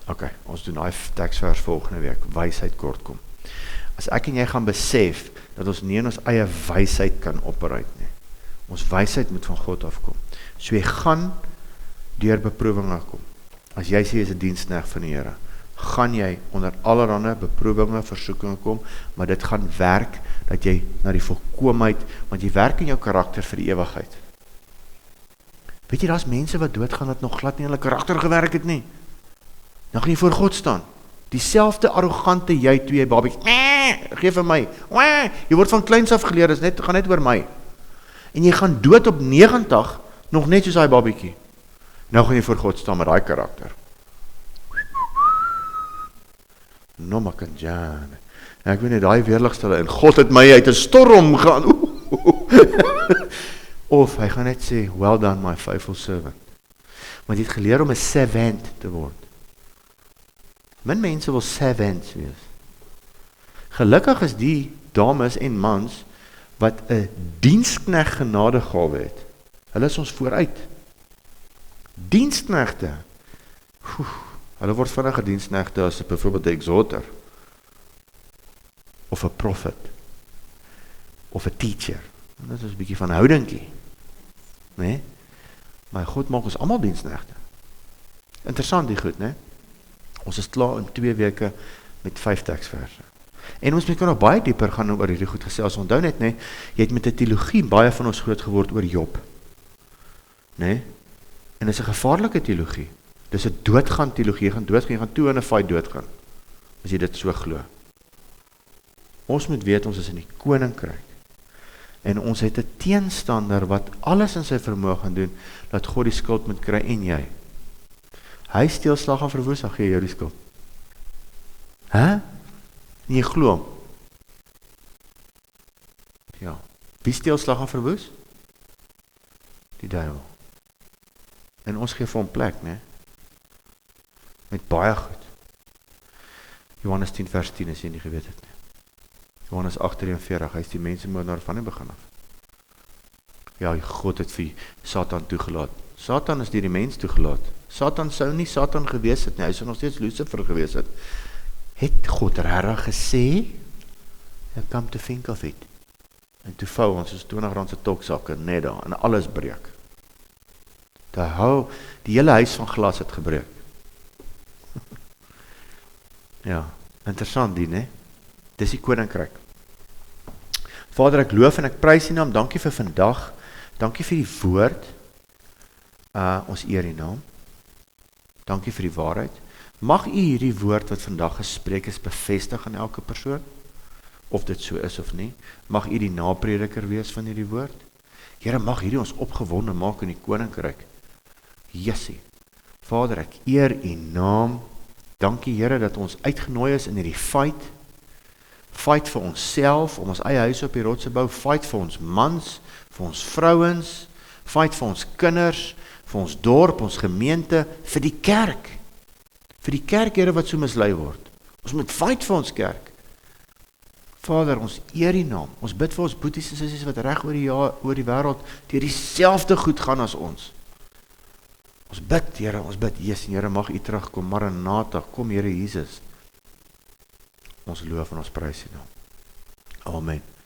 Okay, ons doen die teksvers volgende week, wysheid kortkom. As ek en jy gaan besef, dat ons nie in ons eie wysheid kan operate nie. Ons wysheid moet van God afkom. So jy gaan deur beproewinge kom. As jy sê jy is 'n diensknegt van die Here, gaan jy onder allerhande beproewinge, versoekinge kom, maar dit gaan werk, dat jy na die volkomeheid, want jy werk in jou karakter vir die ewigheid. Weet jy, daar's mense wat doodgaan, dat nog glad nie hulle karakter gewerk het nie. Dan gaan jy voor God staan. Dieselfde arrogante jy toe jy babietjie, geef vir my, jy word van kleins af geleer, dit gaan net oor my. En jy gaan dood op 90, nog net soos daai babietjie. Nou gaan jy voor God staan met daai karakter. No makanjan. Ek weet nie, daai weerligstelle, en God het my uit 'n storm gaan. Of hy gaan net sê, well done my faithful servant. Want jy het geleer om 'n servant te word. Min mense wil servants wees. Gelukkig is die dames en mans wat 'n diensknegt genadegawe het. Hulle is ons vooruit. Diensknegte. Hulle word vinniger diensknegte as byvoorbeeld 'n exhorter of 'n prophet of 'n teacher. Dit is 'n bietjie van houdingkie. Nee? Maar God maak ons almal diensknegte. Interessant die goed, né? Ons is klaar in 2 weke met 5 teksverse. En ons kan nog baie dieper gaan oor hierdie goed gesels. Onthou net, né, jy het met 'n teologie baie van ons groot geword oor Job. Né? En dit is 'n gevaarlike teologie. Dis 'n doodgaan teologie, jy gaan doodgaan, jy gaan toe in 'n fight doodgaan. As jy dit so glo. Ons moet weet ons is in die koninkryk. En ons het 'n teenstander wat alles in sy vermoë gaan doen dat God die skuld moet kry en jy. Hy steel slag en verwoes, dan gee jou die skuld. En jy glo hom. Ja. Wie steel slag en verwoes? Die duiwel. En ons gee vir hom plek, né? Met baie goed. Johannes 10 vers 10 as jy nie geweet het nie. Johannes 8:43, hy is die mensemoordenaar van die begin af. Ja, God het vir Satan toegelaat. Satan is deur die mens toegelaat. Satan sou nie Satan gewees het nie, hy sou nog steeds Lucifer gewees het. Het God regtig gesê? Come to think of it. En toe vou ons soos R20 se toksakke net daar en alles breek. Die hele huis van glas het gebreek. Ja, interessant die, né? Dis die koninkryk. Vader, ek loof en ek prys U naam, dankie vir vandag, dankie vir die woord, ons eer U naam, dankie vir die waarheid, mag U hierdie woord wat vandag gespreek is, bevestig aan elke persoon, of dit so is of nie, mag U die naprediker wees van hierdie woord, Here, mag hierdie ons opgewonde maak in die koninkryk, Jessie, Vader, ek eer U naam, dankie Here, dat ons uitgenooi is in hierdie fight vir onsself, om ons eie huis op die rots te bou, fight vir ons mans, vir ons vrouens, fight vir ons kinders, vir ons dorp, ons gemeente, vir die kerk, Here, wat so mislei word. Ons moet fight vir ons kerk, Vader, ons eer die naam. Ons bid vir ons boeties en sissies wat reg oor die wêreld deur dieselfde goed gaan as ons. Ons bid, Here, ons bid, Jesus, Here, mag U terugkom, Maranatha, kom Here Jesus. Ons loof en ons prys U naam. Amen.